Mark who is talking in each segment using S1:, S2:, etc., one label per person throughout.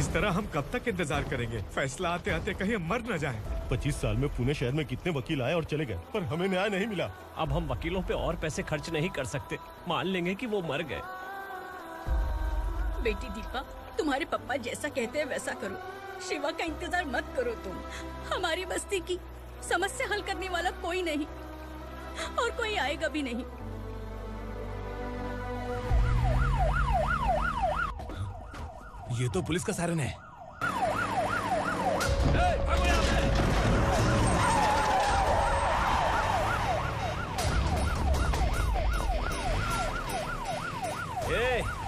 S1: इस तरह हम कब तक इंतजार करेंगे? फैसला आते आते कहीं हम मर न जाएं।
S2: 25 साल में पुणे शहर में कितने वकील आए और चले गए, पर हमें न्याय नहीं मिला।
S3: अब हम वकीलों पे और पैसे खर्च नहीं कर सकते। मान लेंगे कि वो मर गए।
S4: बेटी दीपा, तुम्हारे पापा जैसा कहते हैं वैसा करो। शिवा का इंतजार मत करो तुम। हमारी बस्ती की समस्या हल करने वाला कोई नहीं और कोई आएगा भी नहीं।
S5: ये तो पुलिस का सायरन है।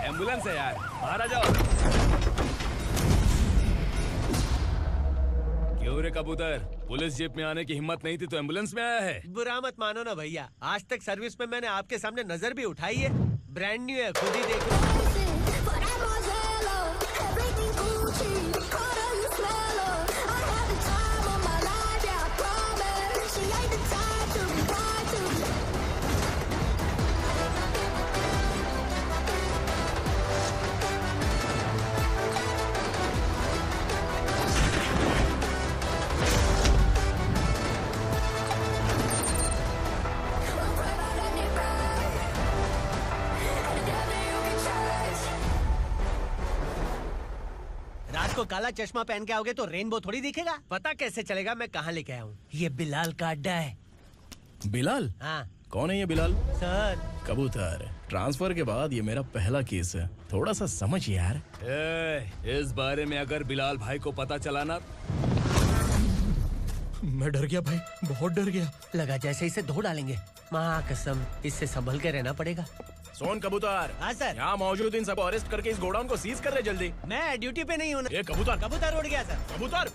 S6: एम्बुलेंस है यार, बाहर आ जाओ। क्यों रे कबूतर, पुलिस जीप में आने की हिम्मत नहीं थी तो एम्बुलेंस में आया है?
S7: बुरा मत मानो ना भैया, आज तक सर्विस में मैंने आपके सामने नजर भी उठाई है। ब्रांड न्यू है, खुद ही देखो। को काला चश्मा पहन के आओगे तो रेनबो थोड़ी दिखेगा। पता कैसे चलेगा मैं कहाँ लेके आया हूँ? ये बिलाल का अड्डा है।
S2: बिलाल?
S7: हाँ।
S2: कौन है ये बिलाल?
S7: सर
S2: कबूतर, ट्रांसफर के बाद ये मेरा पहला केस है, थोड़ा सा समझ यार।
S6: इस बारे में अगर बिलाल भाई को पता चला ना।
S5: मैं डर गया भाई, बहुत डर गया।
S7: लगा जैसे इसे धो डालेंगे। माँ कसम, इससे संभल के रहना पड़ेगा।
S2: सोन कबूतर।
S7: हाँ सर।
S2: यहाँ मौजूद इन सबको अरेस्ट करके इस गोडाउन को सीज कर रहे जल्दी।
S7: मैं ड्यूटी पे नहीं हूँ।
S2: ये कबूतर।
S7: कबूतर उड़ गया सर।
S2: कबूतर।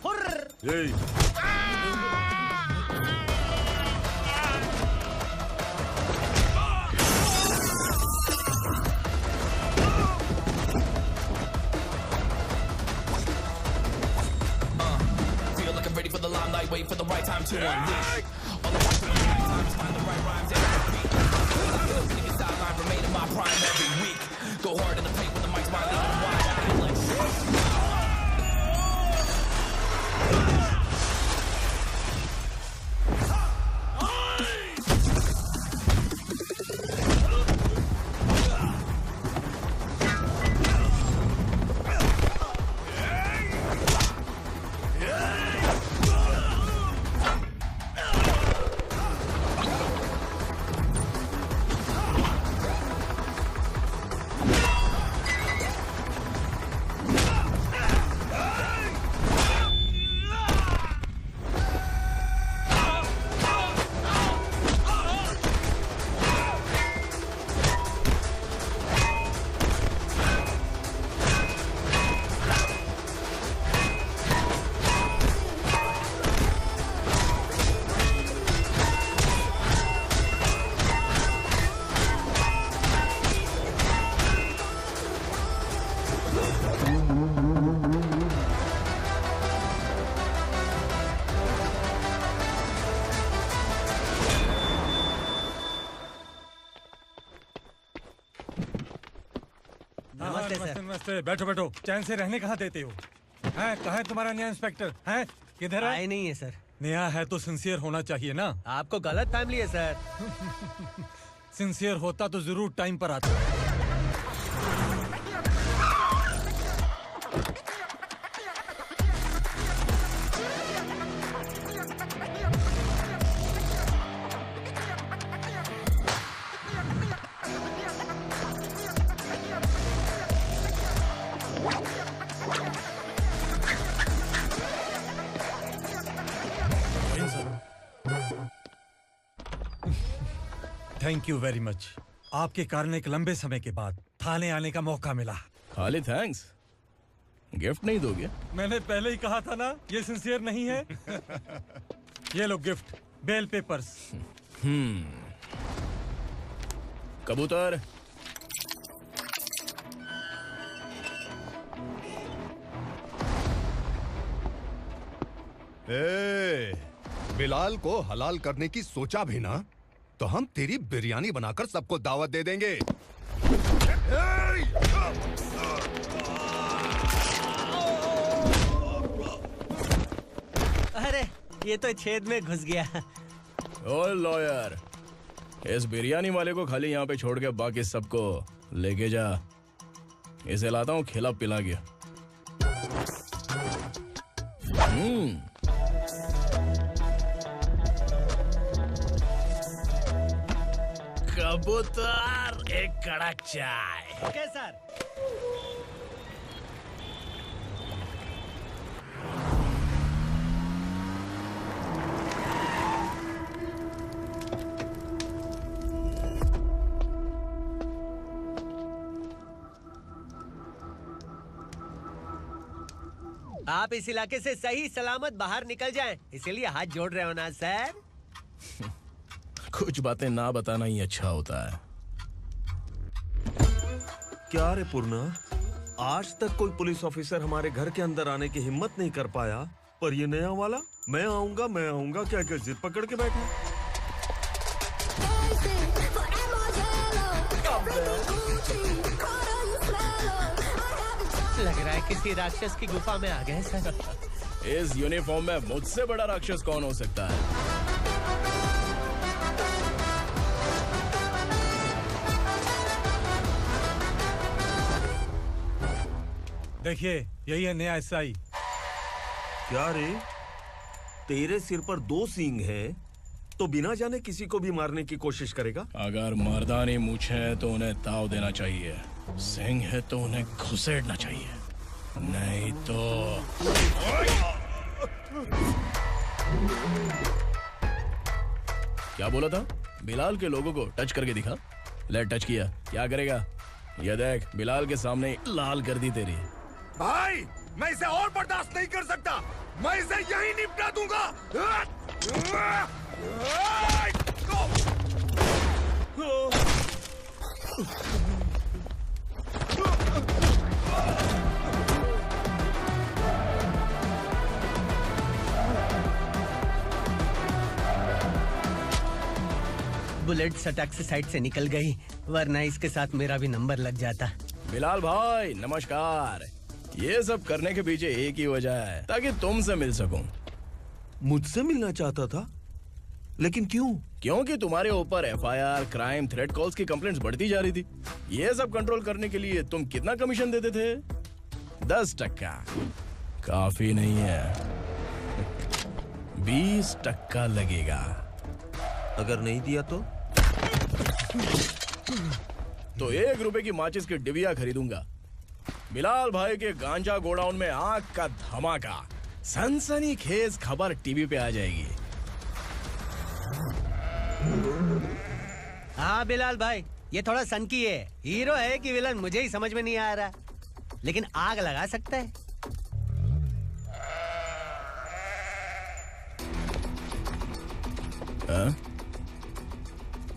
S8: Ready for the limelight, wait for the right time to unleash. All the time to find the right rhymes every beat. Nigga sideline remaining my prime every week. Go hard in the paint with the mic's wide and wide. I feel like
S9: नमस्ते। बैठो बैठो, चैन से रहने कहाँ देते हो? हैं, कहाँ है तुम्हारा नया इंस्पेक्टर? हैं, किधर है?
S7: आए नहीं है सर।
S9: नया है तो सिंसियर होना चाहिए ना।
S7: आपको गलत फैमिली है सर।
S9: सिंसियर होता तो जरूर टाइम पर आता। Thank you very much. आपके कारण एक लंबे समय के बाद थाने आने का मौका मिला।
S2: खाली थैंक्स, गिफ्ट नहीं दोगे?
S9: मैंने पहले ही कहा था ना, ये सिंसियर नहीं है। ये लो गिफ्ट, बेल पेपर्स।
S2: कबूतर।
S10: बिलाल को हलाल करने की सोचा भी ना, तो हम तेरी बिरयानी बनाकर सबको दावत दे देंगे।
S7: अरे ये तो छेद में घुस गया।
S2: ओ लॉयर, इस बिरयानी वाले को खाली यहाँ पे छोड़ के बाकी सबको लेके जा। इसे लाता हूँ खिला पिला गया। कबूतर, एक कड़क चाय।
S7: Okay sir. आप इस इलाके से सही सलामत बाहर निकल जाएं, इसीलिए हाथ जोड़ रहे हो ना सर?
S2: कुछ बातें ना बताना ही अच्छा होता है।
S11: क्या रे पूर्णा, आज तक कोई पुलिस ऑफिसर हमारे घर के अंदर आने की हिम्मत नहीं कर पाया, पर ये नया वाला मैं आऊंगा क्या क्या जिद पकड़ के बैठा।
S7: लग रहा है किसी राक्षस की गुफा में आ गए सर।
S2: इस यूनिफॉर्म में मुझसे बड़ा राक्षस कौन हो सकता है?
S9: देखिए, यही है नया एसआई।
S11: क्या रे, तेरे सिर पर 2 सींग है तो बिना जाने किसी को भी मारने की कोशिश करेगा?
S2: अगर मर्दानी मूछें है तो उन्हें ताव देना चाहिए, सिंह है तो उन्हें घुसेड़ना चाहिए, नहीं तो। क्या बोला था? बिलाल के लोगों को टच करके दिखा। ले टच किया, क्या करेगा? ये देख, बिलाल के सामने लाल कर दी तेरी।
S10: भाई, मैं इसे और बर्दाश्त नहीं कर सकता। मैं इसे यहीं निपटा दूंगा।
S7: बुलेट सटक से साइड से निकल गई, वरना इसके साथ मेरा भी नंबर लग जाता।
S2: बिलाल भाई नमस्कार। ये सब करने के पीछे एक ही वजह है, ताकि तुमसे मिल सकूं।
S11: मुझसे मिलना चाहता था, लेकिन क्यों?
S2: क्योंकि तुम्हारे ऊपर एफआईआर, क्राइम, थ्रेट कॉल्स की कंप्लेंट्स बढ़ती जा रही थी। ये सब कंट्रोल करने के लिए तुम कितना कमीशन देते थे? 10%। काफी नहीं है, 20% लगेगा।
S11: अगर नहीं दिया तो
S2: 1 रुपए की माचिस की डिबिया खरीदूंगा। बिलाल भाई के गांजा गोडाउन में आग का धमाका, सनसनीखेज खबर टीवी पे आ जाएगी।
S7: हाँ बिलाल भाई, ये थोड़ा सनकी है। हीरो है कि विलन मुझे ही समझ में नहीं आ रहा, लेकिन आग लगा सकता है।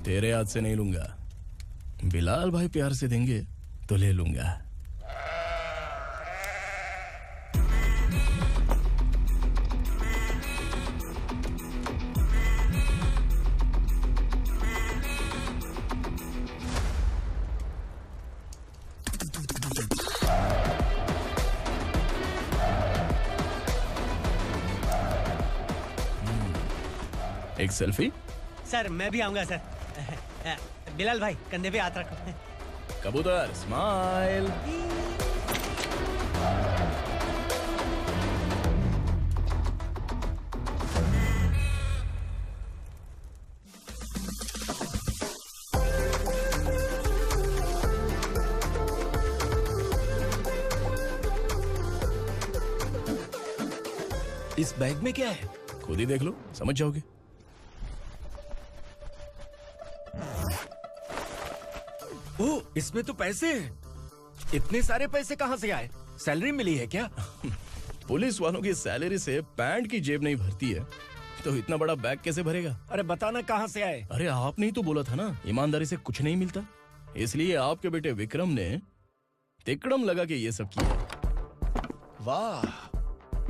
S2: तेरे हाथ से नहीं लूंगा, बिलाल भाई प्यार से देंगे तो ले लूंगा। एक सेल्फी?
S7: सर मैं भी आऊंगा सर। बिलाल भाई कंधे पे हाथ रखो।
S2: कबूतर स्माइल।
S5: इस बैग में क्या है?
S2: खुद ही देख लो, समझ जाओगे।
S5: ओह, इसमें तो पैसे हैं। इतने सारे पैसे कहाँ से आए? सैलरी मिली है क्या?
S2: पुलिस वालों की सैलरी से पैंट की जेब नहीं भरती है, तो इतना बड़ा बैग कैसे भरेगा?
S5: अरे बताना कहाँ से आए?
S2: अरे आपने ही तो बोला था ना, ईमानदारी से कुछ नहीं मिलता। इसलिए आपके बेटे विक्रम ने तिकड़म लगा के ये सब किया।
S5: वाह,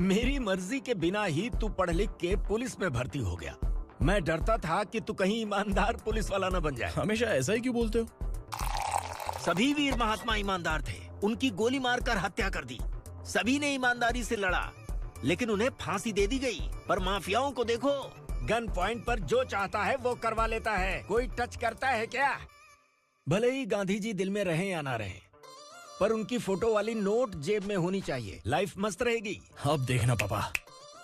S5: मेरी मर्जी के बिना ही तू पढ़ लिख के पुलिस में भर्ती हो गया। मैं डरता था कि तू कहीं ईमानदार पुलिस वाला न बन जाए।
S2: हमेशा ऐसा ही क्यों बोलते हो?
S5: सभी वीर महात्मा ईमानदार थे, उनकी गोली मारकर हत्या कर दी। सभी ने ईमानदारी से लड़ा, लेकिन उन्हें फांसी दे दी गई। पर माफियाओं को देखो, गन पॉइंट पर जो चाहता है वो करवा लेता है। कोई टच करता है क्या? भले ही गांधी जी दिल में रहें या ना रहें, पर उनकी फोटो वाली नोट जेब में होनी चाहिए। लाइफ मस्त रहेगी।
S2: अब देखना पापा,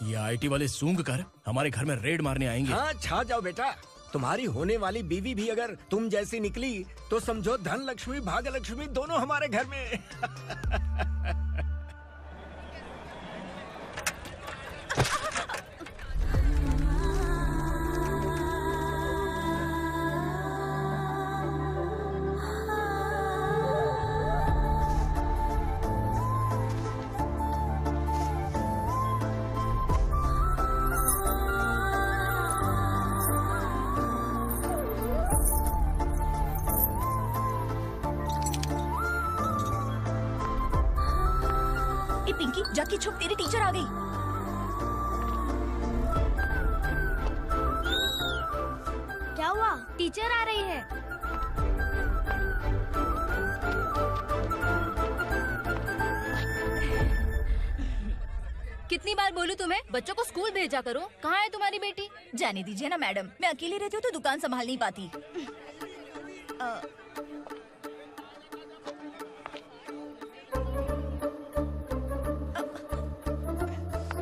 S2: ये आईटी वाले सूंघ कर हमारे घर में रेड मारने आएंगे।
S5: हाँ, छा जाओ बेटा। तुम्हारी होने वाली बीवी भी अगर तुम जैसी निकली तो समझो धन लक्ष्मी भाग्य लक्ष्मी दोनों हमारे घर में।
S4: पिंकी, जाके छुप, तेरी टीचर आ गई।
S12: क्या हुआ? टीचर आ रही है।
S4: कितनी बार बोलूं तुम्हें, बच्चों को स्कूल भेजा करो। कहाँ है तुम्हारी बेटी? जाने दीजिए ना मैडम, मैं अकेली रहती हूँ तो दुकान संभाल नहीं पाती।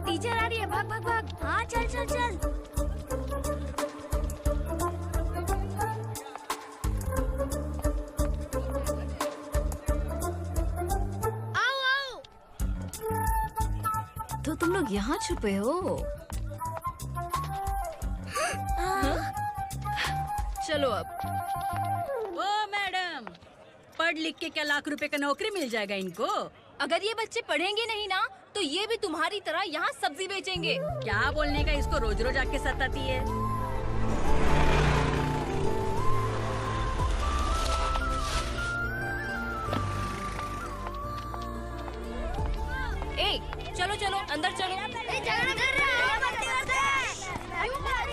S12: टीचर आ रही है, भाग भाग भाग। हाँ, चल चल चल। आओ आओ।
S4: तो तुम लोग यहाँ छुपे हो? चलो अब। ओ मैडम, पढ़ लिख के क्या लाख रुपए का नौकरी मिल जाएगा इनको? अगर ये बच्चे पढ़ेंगे नहीं ना तो ये भी तुम्हारी तरह यहाँ सब्जी बेचेंगे। क्या बोलने का, इसको रोज रोज आके सताती है। ए, चलो चलो अंदर चलो।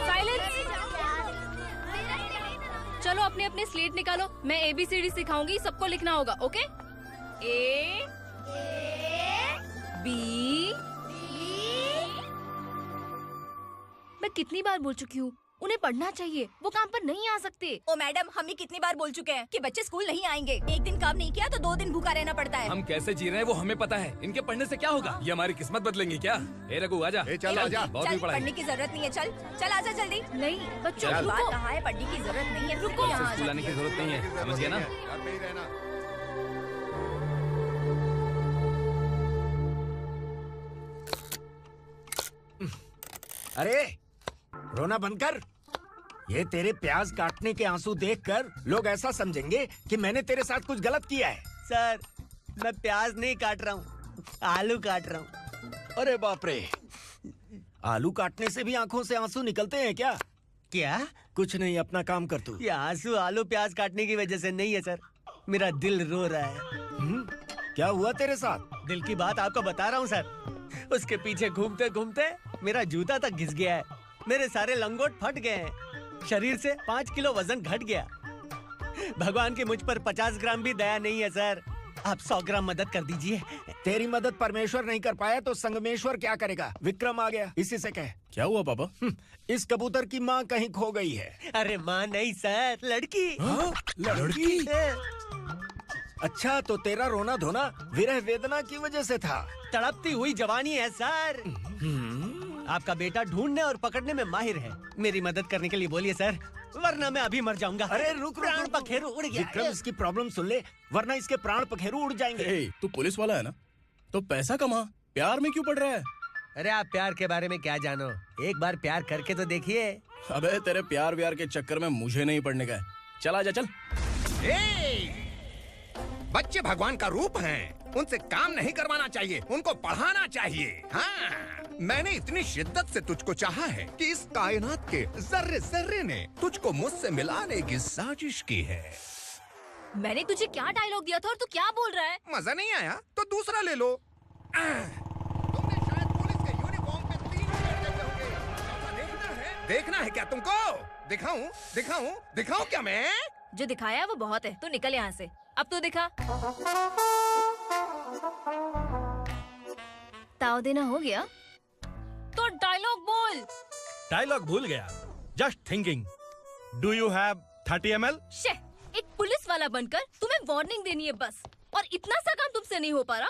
S4: साइलेंस। चलो अपने अपने स्लेट निकालो, मैं ABCD सिखाऊंगी, सबको लिखना होगा। ओके? A B। मैं कितनी बार बोल चुकी हूँ, उन्हें पढ़ना चाहिए, वो काम पर नहीं आ सकते। ओ मैडम, हम भी कितनी बार बोल चुके हैं कि बच्चे स्कूल नहीं आएंगे। एक दिन काम नहीं किया तो 2 दिन भूखा रहना पड़ता है।
S6: हम कैसे जी रहे हैं वो हमें पता है, इनके पढ़ने से क्या होगा? ये हमारी किस्मत बदलेंगे क्या? ए रघु आजा।
S10: चल आजा।
S6: बहुत भी पढ़ाई।
S4: पढ़ने की जरूरत नहीं है, चल चल आजा जल्दी। नहीं बच्चों, बात कहा है, पढ़ने की जरूरत नहीं है, रुको।
S6: स्कूल आने की जरूरत नहीं है, समझ गया ना?
S10: घर में ही रहना।
S5: अरे रोना बंद कर। ये तेरे प्याज काटने के आंसू देखकर लोग ऐसा समझेंगे कि मैंने तेरे साथ कुछ गलत किया है।
S7: सर, मैं प्याज नहीं काट रहा हूँ, आलू काट रहा हूँ।
S5: अरे बाप रे, आलू काटने से भी आंखों से आंसू निकलते हैं क्या?
S7: क्या?
S5: कुछ नहीं, अपना काम कर तू।
S7: ये आंसू आलू प्याज काटने की वजह से नहीं है सर, मेरा दिल रो रहा है।
S5: क्या हुआ तेरे साथ?
S7: दिल की बात आपको बता रहा हूँ सर। उसके पीछे घूमते घूमते मेरा जूता तक घिस गया है, मेरे सारे लंगोट फट गए हैं, शरीर से 5 किलो वजन घट गया। भगवान की मुझ पर 50 ग्राम भी दया नहीं है सर, आप 100 ग्राम मदद कर दीजिए।
S5: तेरी मदद परमेश्वर नहीं कर पाया तो संगमेश्वर क्या करेगा? विक्रम आ गया, इसी से कह।
S2: क्या हुआ पापा?
S5: इस कबूतर की माँ कहीं खो गई है।
S7: अरे माँ नहीं सर, लड़की।
S5: लड़की? अच्छा, तो तेरा रोना धोना विरह वेदना की वजह से था।
S7: तड़पती हुई जवानी है सर। आपका बेटा ढूंढने और पकड़ने में माहिर है, मेरी मदद करने के लिए बोलिए सर, वरना मैं अभी मर जाऊंगा।
S5: अरे रुक,
S7: प्राण पखेरु उड़ गया।
S5: विक्रम, इसकी प्रॉब्लम सुन ले, वरना इसके प्राण पखेरु उड़ जाएंगे।
S2: तू पुलिस वाला है ना, तो पैसा कमा, प्यार में क्यों पड़ रहा है?
S7: अरे आप प्यार के बारे में क्या जानो, एक बार प्यार करके तो देखिए।
S2: अबे तेरे प्यार व्यार के चक्कर में मुझे नहीं पड़ने का है, चल आजा चल।
S10: बच्चे भगवान का रूप हैं, उनसे काम नहीं करवाना चाहिए, उनको पढ़ाना चाहिए। हाँ, मैंने इतनी शिद्दत से तुझको चाहा है कि इस कायनात के जर्रे जर्रे ने तुझको मुझसे मिलाने की साजिश की है।
S4: मैंने तुझे क्या डायलॉग दिया था और तू क्या बोल रहा है?
S10: मजा नहीं आया तो दूसरा ले लो। तुमने शायद पुलिस के यूनिफॉर्म पे 3 शर्ट देखे होंगे। देखना है क्या तुमको? दिखाऊं दिखाऊं दिखाऊं क्या मैं?
S4: जो दिखाया वो बहुत है, तू निकल यहाँ से। अब तो दिखा। ताव देना हो गया? डायलॉग बोल।
S9: डायलॉग भूल गया। Just thinking. Do you have 30 ml?
S4: शे, एक पुलिस वाला बनकर तुम्हें वार्निंग देनी है बस, और इतना सा काम तुमसे नहीं हो पा रहा।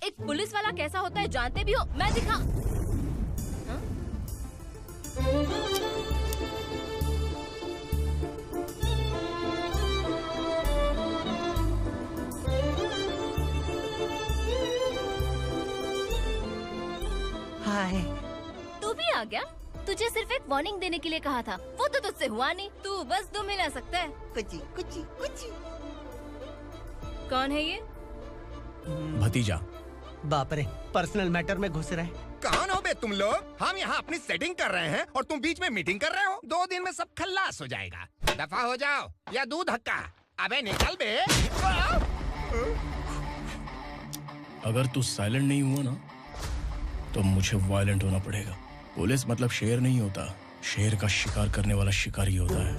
S4: एक पुलिस वाला कैसा होता है जानते भी हो? मैं दिखा।
S7: हाय।
S4: तू भी आ गया? तुझे सिर्फ एक वार्निंग देने के लिए कहा था, वो तो तुझसे हुआ नहीं। तू बस दुम हिला सकता है।
S7: कुची कुची कुची।
S4: कौन है ये?
S2: भतीजा।
S7: बाप रे, पर्सनल मैटर में घुस रहे।
S10: कौन हो बे तुम लोग? हम यहाँ अपनी सेटिंग कर रहे हैं और तुम बीच में मीटिंग कर रहे हो। 2 दिन में सब खल्लास हो जाएगा। दफा हो जाओ या दूध हक्का। अबे निकल बे।
S2: अगर तू साइलेंट नहीं हुआ ना तो मुझे वायलेंट होना पड़ेगा। पुलिस मतलब शेर नहीं होता, शेर का शिकार करने वाला शिकारी होता है।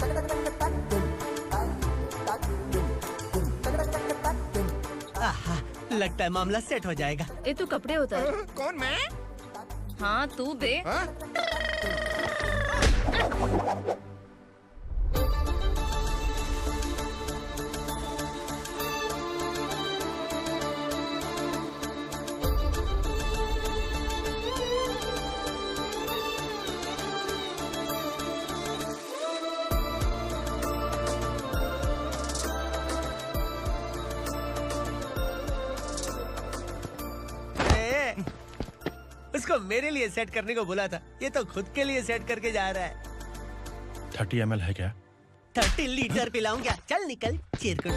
S7: आहा, लगता है मामला सेट हो जाएगा।
S4: ये तू कपड़े उतार।
S10: कौन मैं?
S4: हाँ तू बे।
S7: उसको मेरे लिए सेट करने को बोला था, ये तो खुद के लिए सेट करके जा रहा है।
S9: 30 ml है क्या?
S7: 30 लीटर पिलाऊंगा। चल निकल चिरकुट।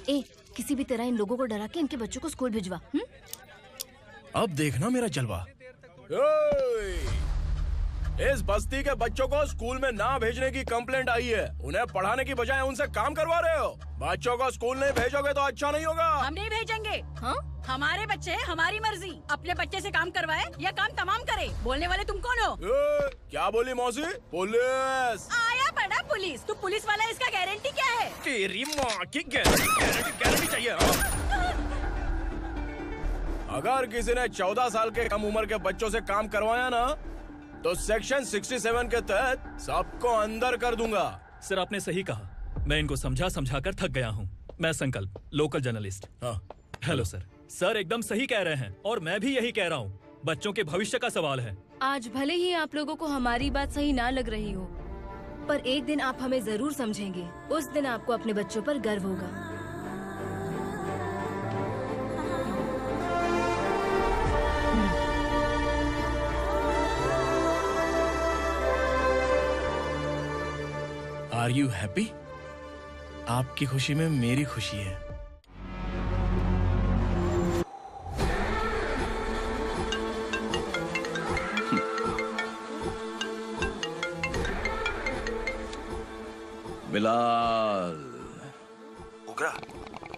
S4: ए, किसी भी तरह इन लोगों को डरा के इनके बच्चों को स्कूल भिजवा।
S2: अब देखना मेरा जलवा। इस बस्ती के बच्चों को स्कूल में ना भेजने की कंप्लेंट आई है। उन्हें पढ़ाने की बजाय उनसे काम करवा रहे हो। बच्चों को स्कूल नहीं भेजोगे तो अच्छा नहीं होगा।
S13: हम नहीं भेजेंगे। हाँ? हमारे बच्चे हमारी मर्जी। अपने बच्चे से काम करवाए या काम तमाम करे। बोलने वाले तुम कौन हो?
S2: क्या बोली मौसी? पुलिस
S13: आया बड़ा पुलिस। तू पुलिस वाला, इसका गारंटी क्या है?
S2: तेरी माँ की गारंटी चाहिए। अगर किसी ने 14 साल के कम उम्र के बच्चों से काम करवाया ना तो सेक्शन 67 के तहत सबको अंदर कर दूंगा।
S6: सर आपने सही कहा। मैं इनको समझा कर थक गया हूँ। मैं संकल्प, लोकल जर्नलिस्ट।
S2: हाँ।
S6: Hello sir. सर एकदम सही कह रहे हैं और मैं भी यही कह रहा हूँ। बच्चों के भविष्य का सवाल है।
S4: आज भले ही आप लोगों को हमारी बात सही ना लग रही हो, पर एक दिन आप हमें जरूर समझेंगे। उस दिन आपको अपने बच्चों पर गर्व होगा।
S2: Are you happy? आपकी खुशी में मेरी खुशी है।
S11: बिलाल।
S14: उगरा,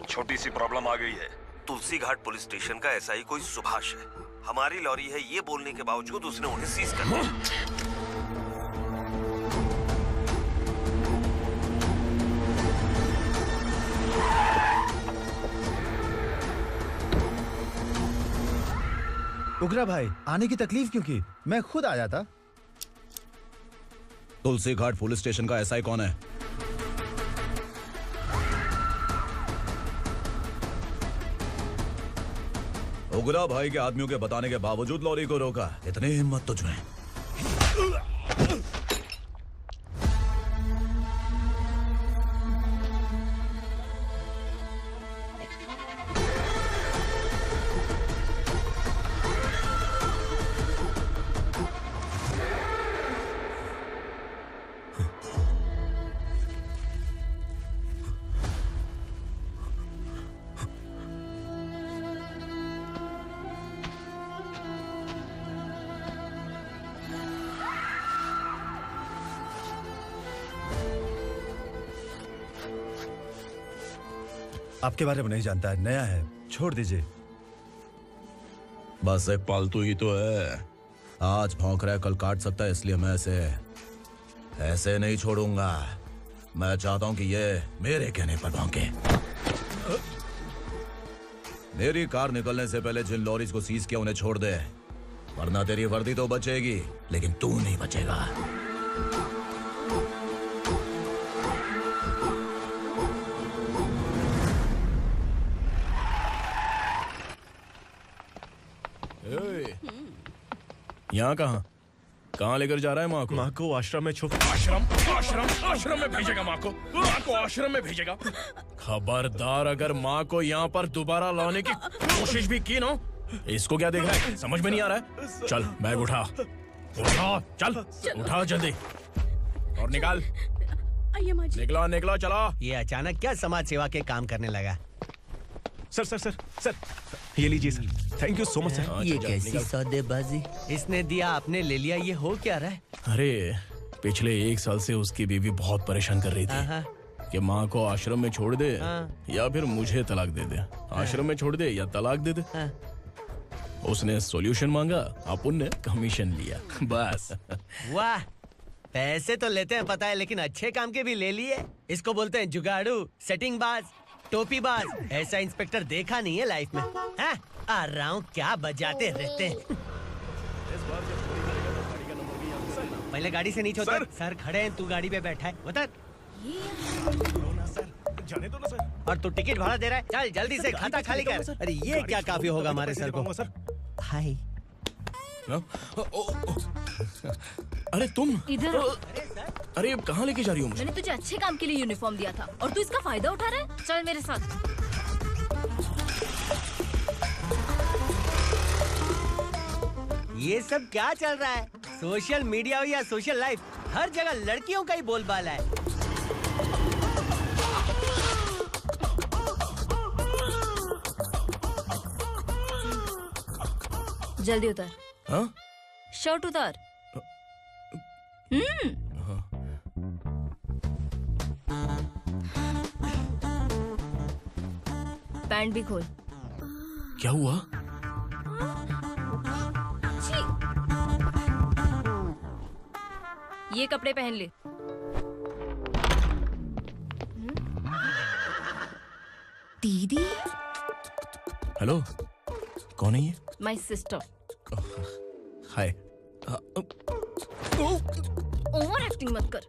S14: छोटी सी प्रॉब्लम आ गई है। तुलसी घाट पुलिस स्टेशन का एसआई कोई सुभाष है। हमारी लॉरी है ये बोलने के बावजूद उसने उन्हें सीज कर दिया।
S15: उगरा भाई, आने की तकलीफ क्यों की? मैं खुद आ जाता।
S16: तुलसी घाट पुलिस स्टेशन का एसआई कौन है? उगरा भाई के आदमियों के बताने के बावजूद लॉरी को रोका। इतनी हिम्मत तुझमें?
S15: आपके बारे में नहीं जानता है, नया है, छोड़ दीजिए।
S16: बस एक
S11: पालतू ही तो है।
S16: आज भौंक रहा है, कल काट सकता है, इसलिए मैं ऐसे नहीं छोड़ूंगा। मैं चाहता हूं कि ये मेरे कहने पर भौंके। मेरी कार निकलने से पहले जिन लॉरीज को सीज किया उन्हें छोड़ दे, वरना तेरी वर्दी तो बचेगी लेकिन तू नहीं बचेगा।
S2: यहाँ कहाँ लेकर जा रहा है माँ को?
S3: माँ को आश्रम में
S2: आश्रम में भेजेगा माँ को आश्रम में भेजेगा। खबरदार, अगर माँ को यहाँ पर दोबारा लाने की कोशिश भी की ना, इसको क्या देख रहा है, समझ में नहीं आ रहा है? चल बैग उठा, चल उठा जल्दी और निकाल। निकला चला।
S7: ये अचानक क्या समाज सेवा के काम करने लगा?
S3: सर ये लीजिए sir, thank you so much sir.
S7: ये कैसी सौदेबाजी? इसने दिया, आपने ले लिया, ये हो क्या रहा है?
S2: अरे पिछले 1 साल से उसकी बीवी बहुत परेशान कर रही थी कि माँ को आश्रम में छोड़ दे या फिर मुझे तलाक दे दे। आश्रम में छोड़ दे या तलाक दे दे। उसने सॉल्यूशन मांगा, अपन ने कमीशन लिया, बस।
S7: वाह, पैसे तो लेते हैं पता है, लेकिन अच्छे काम के भी ले लिए। इसको बोलते हैं जुगाड़ू, सेटिंग बाज, टोपी बाज। ऐसा इंस्पेक्टर देखा नहीं है लाइफ में। हाँ? आ रहा हूँ, क्या बजाते रहते हैं। पहले गाड़ी से नीचे उतर। सर खड़े हैं, तू गाड़ी पे बैठा है, उतर।
S3: जाने दो ना सर।
S7: और तू टिकट भाड़ा दे रहा है, चल जल्दी से खाता खाली कर। अरे ये क्या काफी होगा हमारे सर को। हाय।
S2: अरे तुम
S4: इधर।
S2: अरे अब कहाँ लेके जा रही हो मुझे?
S4: मैंने तुझे अच्छे काम के लिए यूनिफॉर्म दिया था और तू इसका फायदा उठा रहा है। चल मेरे साथ।
S7: ये सब क्या चल रहा है? सोशल मीडिया हो या सोशल लाइफ, हर जगह लड़कियों का ही बोलबाला है।
S4: जल्दी उतर।
S2: हाँ?
S4: शर्ट उतार। पैंट भी खोल।
S2: क्या हुआ?
S4: ये कपड़े पहन ले। दीदी।
S2: हेलो, कौन है ये?
S4: My sister.
S2: Hi.
S4: Over acting मत कर।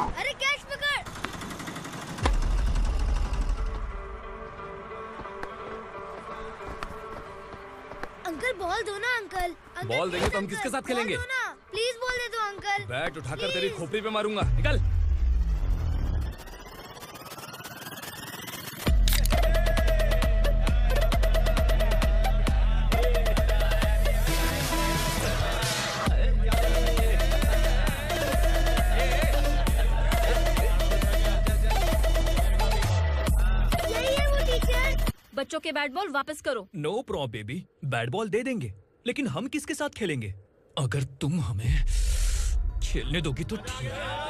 S12: अरे कैच पकड़। अंकल बॉल दो ना अंकल।
S6: बॉल देंगे तो हम किसके साथ खेलेंगे?
S12: प्लीज बॉल दे दो अंकल।
S6: बैट उठाकर तेरी खोपड़ी पे मारूंगा, निकल।
S4: बच्चों के बैट बॉल वापस करो।
S6: No problem baby, bat ball दे देंगे, लेकिन हम किसके साथ खेलेंगे? अगर तुम हमें खेलने दोगी तो ठीक है।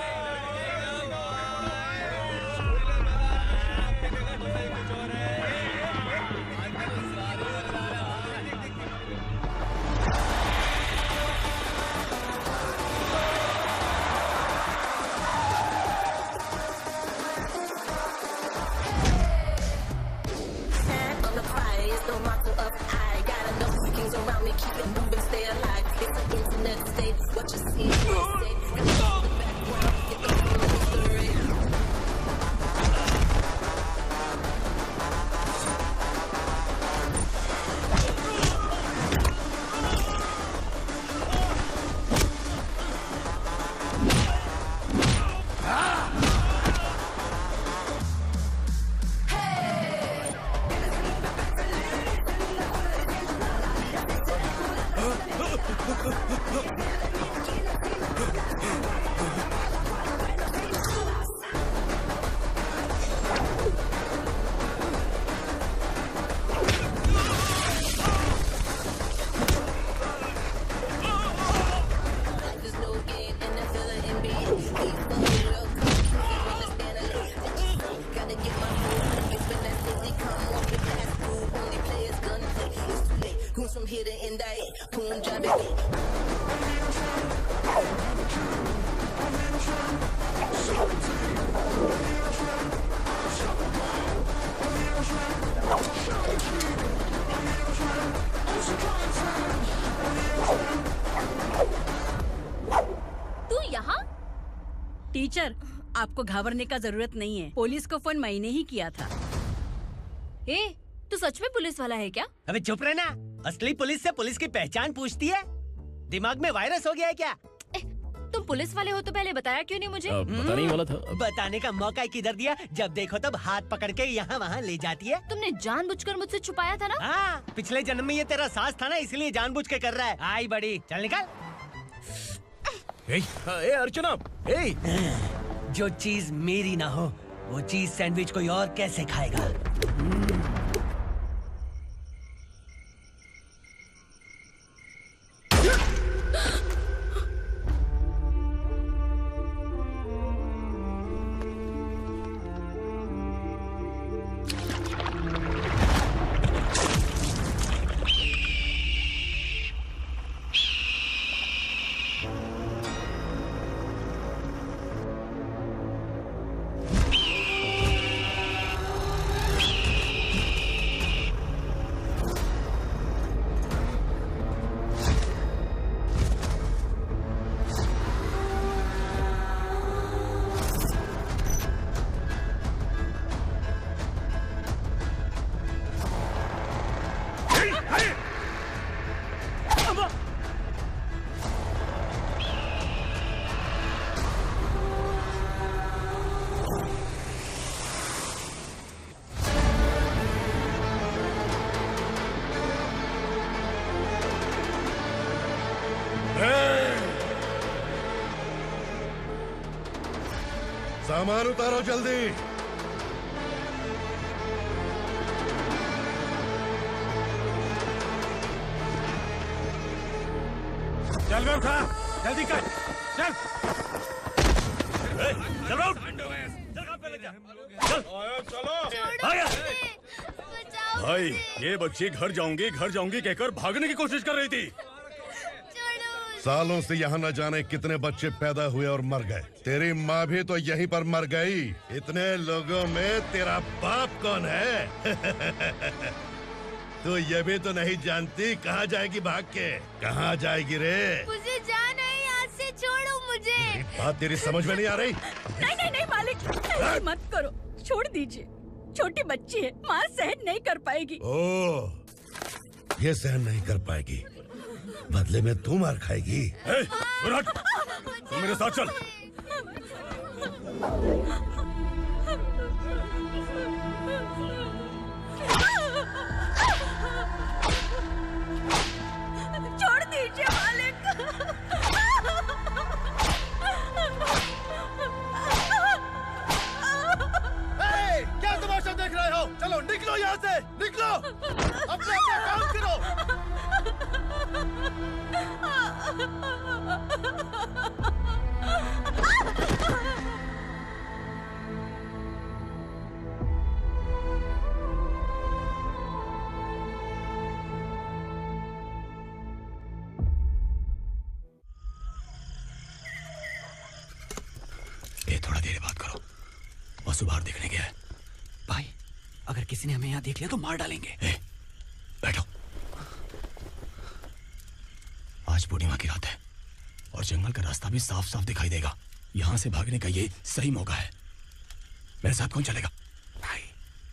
S17: hear the indict. Boom, drop it.
S4: तू यहाँ?
S13: टीचर, आपको घबराने का जरूरत नहीं है। पुलिस को फोन मैंने ही किया था।
S4: ए, तू सच में पुलिस वाला है क्या?
S7: अबे चुप रहना। असली पुलिस से पुलिस की पहचान पूछती है? दिमाग में वायरस हो गया है क्या?
S4: तुम पुलिस वाले हो तो पहले बताया क्यों नहीं मुझे?
S2: बताने ही वाला था।
S7: बताने का मौका किधर दिया? जब देखो तब हाथ पकड़ के यहाँ वहाँ ले जाती है।
S4: तुमने जानबूझकर मुझसे छुपाया था ना?
S7: हाँ, पिछले जन्म में ये तेरा सास था ना, इसलिए जानबूझ के कर रहा है। आई बड़ी, चल निकल।
S2: ए अर्चना,
S7: जो चीज मेरी ना हो वो चीज सैंडविच कोई और कैसे खाएगा?
S18: सामान उतारो जल्दी।
S9: चल बे उठा, जल्दी कर, चल। चल उठ।
S19: भाई, ये बच्ची घर जाऊंगी कहकर भागने की कोशिश कर रही थी।
S18: सालों से यहाँ न जाने कितने बच्चे पैदा हुए और मर गए। तेरी माँ भी तो यहीं पर मर गई। इतने लोगों में तेरा बाप कौन है? तू ये भी तो नहीं जानती कहाँ जाएगी भाग के? कहाँ जाएगी रे?
S12: मुझे जाना है, यहाँ से छोड़ो मुझे।
S18: बात तेरी समझ में नहीं आ रही?
S13: नहीं मालिक, ऐसे मत करो, छोड़ दीजिए। छोटी बच्ची है, माँ सहन नहीं कर पाएगी।
S18: ओह, ये सहन नहीं कर पाएगी, बदले में तू मार खाएगी।
S19: तू मेरे साथ चल।
S13: छोड़ दीजिए मालिक।
S18: क्या तमाशा देख रहे हो? चलो निकलो यहाँ से, निकलो। अपना काम करो।
S6: थोड़ा देर बात करो। वसु बाहर देखने गया है। भाई, अगर किसी ने हमें यहाँ देख लिया तो मार डालेंगे। बैठो। आज पूर्णिमा की रात है और जंगल का रास्ता भी साफ साफ दिखाई देगा। यहाँ से भागने का ये सही मौका है। मेरे साथ कौन चलेगा?
S19: भाई,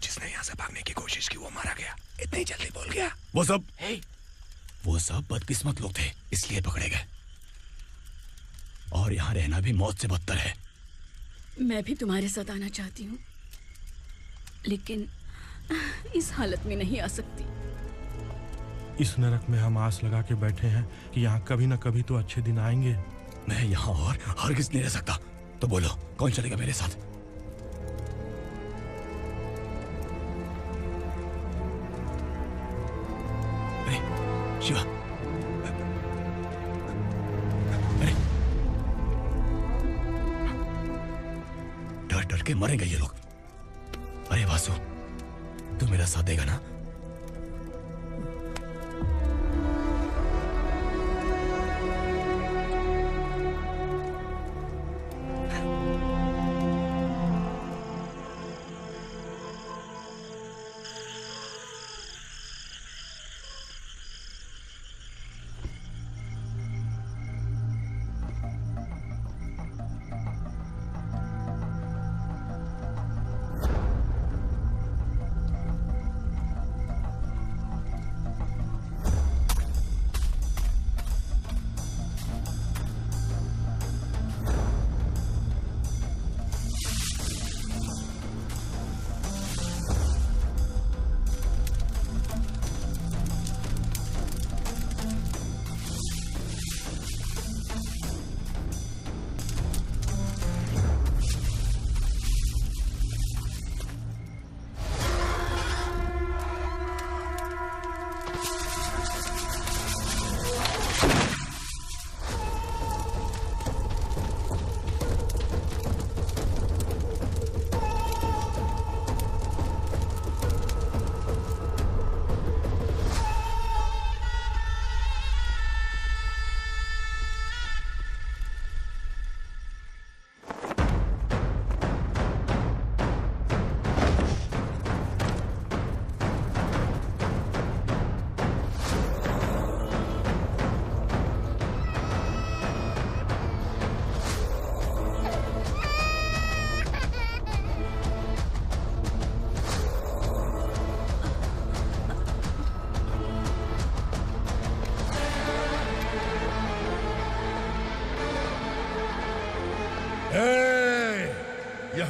S19: जिसने यहाँ से भागने की कोशिश की वो मारा गया। इतनी जल्दी बोल गया।
S6: वो सब बदकिस्मत लोग थे, इसलिए पकड़े गए। और यहाँ रहना भी मौत से बदतर है।
S13: मैं भी तुम्हारे साथ आना चाहती हूँ, लेकिन इस हालत में नहीं आ सकती।
S20: इस नरक में हम आस लगा के बैठे हैं कि यहाँ कभी न कभी तो अच्छे दिन आएंगे।
S6: मैं यहाँ और हरगिज़ नहीं रह सकता। तो बोलो, कौन चलेगा मेरे साथ? अरे शिवा, अरे डर डर के मरेंगे ये लोग। अरे वासु, तू मेरा साथ देगा ना?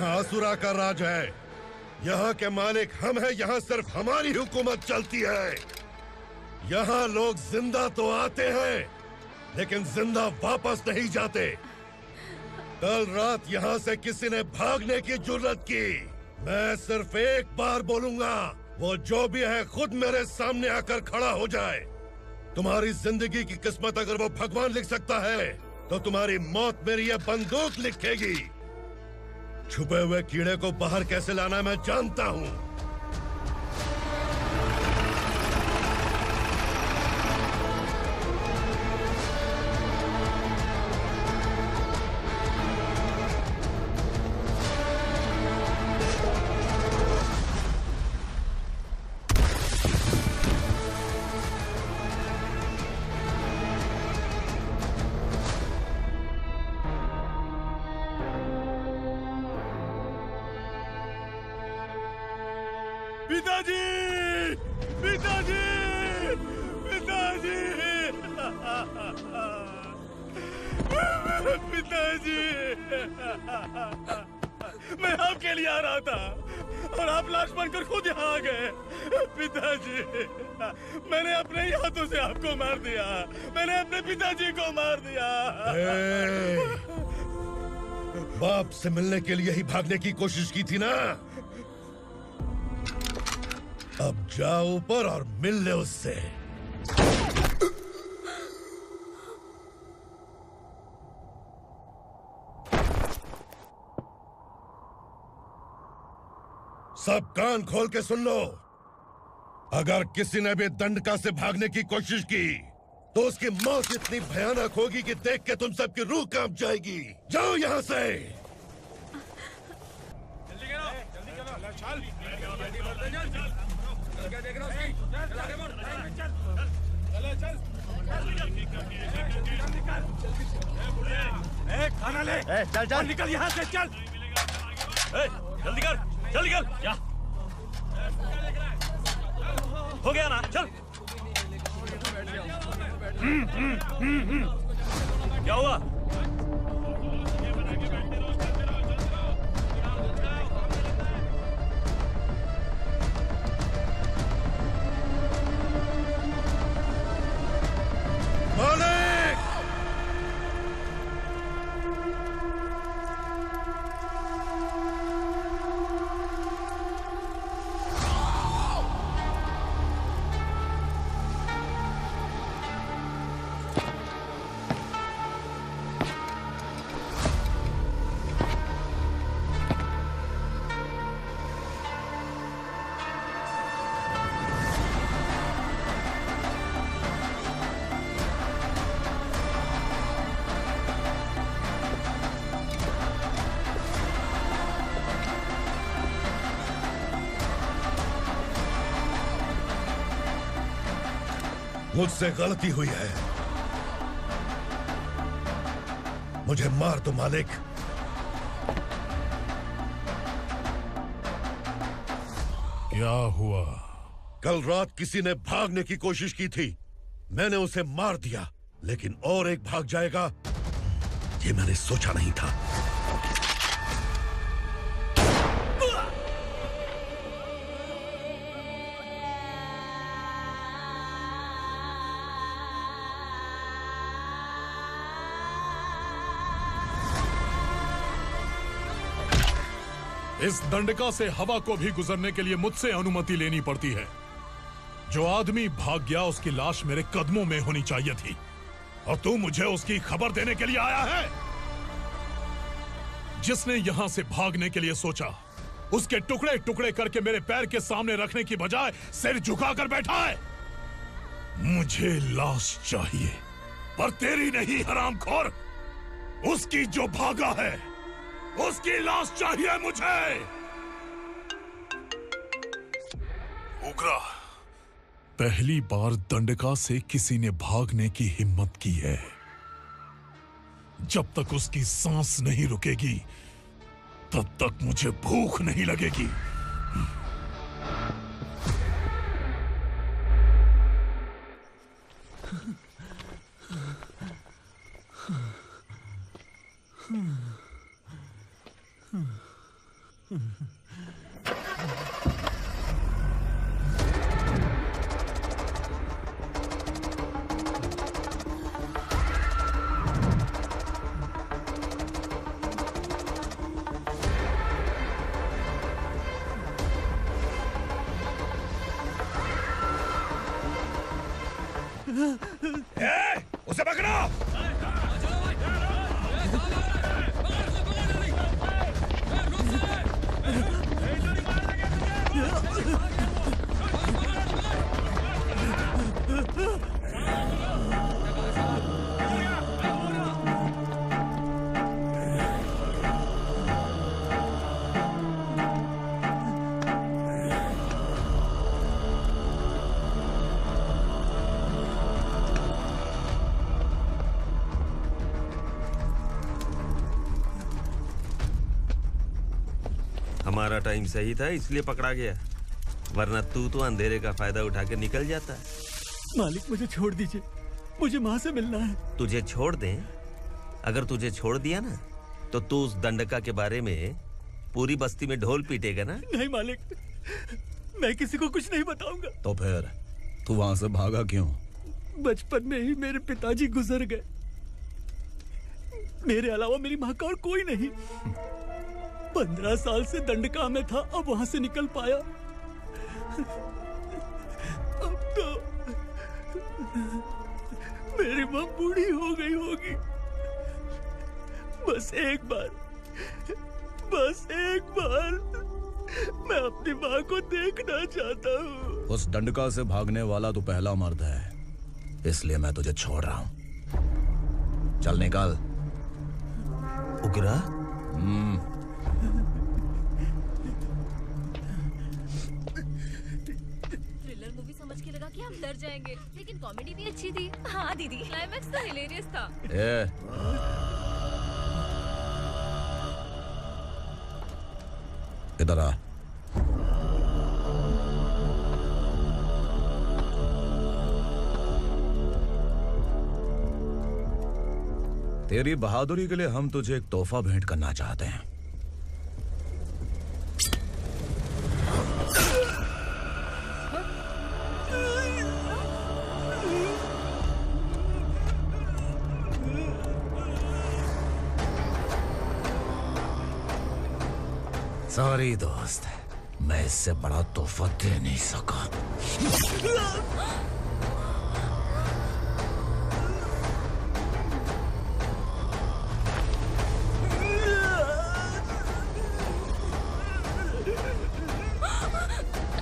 S18: यहाँ असुरा का राज है। यहाँ के मालिक हम हैं, यहाँ सिर्फ हमारी हुकूमत चलती है। यहाँ लोग जिंदा तो आते हैं लेकिन जिंदा वापस नहीं जाते। कल रात यहाँ से किसी ने भागने की जुर्रत की, मैं सिर्फ एक बार बोलूंगा, वो जो भी है खुद मेरे सामने आकर खड़ा हो जाए। तुम्हारी जिंदगी की किस्मत अगर वो भगवान लिख सकता है तो तुम्हारी मौत मेरी ये बंदूक लिखेगी। छुपे हुए कीड़े को बाहर कैसे लाना मैं जानता हूँ।
S19: पिताजी, पिताजी, पिताजी, पिताजी, मैं आपके लिए आ रहा था और आप लाश बनकर खुद यहाँ आ गए। पिताजी, मैंने अपने ही हाथों से आपको मार दिया, मैंने अपने पिताजी को मार दिया।
S18: बाप से मिलने के लिए ही भागने की कोशिश की थी ना? अब जाओ ऊपर और मिल ले उससे। सब कान खोल के सुन लो। अगर किसी ने भी दंडका से भागने की कोशिश की तो उसकी मौत इतनी भयानक होगी कि देख के तुम सबकी रूह कांप जाएगी। जाओ यहाँ से।
S19: खाना ले।
S15: चल चल
S19: निकल यहाँ से, चल। जल्दी कर, जल्दी कर। क्या हो गया ना? चल। क्या हुआ?
S18: मुझसे गलती हुई है, मुझे मार दो मालिक।
S19: क्या हुआ?
S18: कल रात किसी ने भागने की कोशिश की थी, मैंने उसे मार दिया, लेकिन और एक भाग जाएगा ये मैंने सोचा नहीं था।
S19: इस दंडका से हवा को भी गुजरने के लिए मुझसे अनुमति लेनी पड़ती है। जो आदमी भाग गया उसकी लाश मेरे कदमों में होनी चाहिए थी, और तू मुझे उसकी खबर देने के लिए आया है। जिसने यहां से भागने के लिए सोचा उसके टुकड़े टुकड़े करके मेरे पैर के सामने रखने की बजाय सिर झुकाकर बैठा है। मुझे लाश चाहिए, पर तेरी नहीं हरामखोर, उसकी जो भागा है उसकी लाश चाहिए मुझे। उग्रा, पहली बार दंडका से किसी ने भागने की हिम्मत की है। जब तक उसकी सांस नहीं रुकेगी तब तक मुझे भूख नहीं लगेगी। उसे पकड़ो।
S11: हमारा टाइम सही था इसलिए पकड़ा गया, वरना तू तो अंधेरे का फायदा उठा के निकल जाता।
S7: मालिक मुझे छोड़ दीजिए, मुझे माँ से मिलना है।
S11: तुझे छोड़ दें? अगर तुझे छोड़ दिया ना तो तू उस दंडका के बारे में पूरी बस्ती में ढोल पीटेगा ना।
S7: नहीं मालिक, मैं किसी को कुछ नहीं बताऊंगा।
S16: तो फिर तू वहां से भागा क्यों?
S7: बचपन में ही मेरे पिताजी गुजर गए, मेरे अलावा मेरी माँ का और कोई नहीं। 15 साल से दंडका में था, अब वहां से निकल पाया। अब तो मेरी माँ बूढ़ी हो गई होगी। बस एक बार मैं अपनी माँ को देखना चाहता हूँ।
S16: उस दंडका से भागने वाला तू पहला मर्द है, इसलिए मैं तुझे छोड़ रहा हूँ। चल निकल।
S11: उग्रा?
S4: थ्रिलर मूवी समझ के लगा कि हम डर जाएंगे, लेकिन कॉमेडी भी अच्छी थी। हाँ दीदी, क्लाइमैक्स तो हिलेरियस था।
S16: इधर आ। तेरी बहादुरी के लिए हम तुझे एक तोहफा भेंट करना चाहते हैं। सॉरी दोस्त, मैं इससे बड़ा तोहफा दे नहीं सका।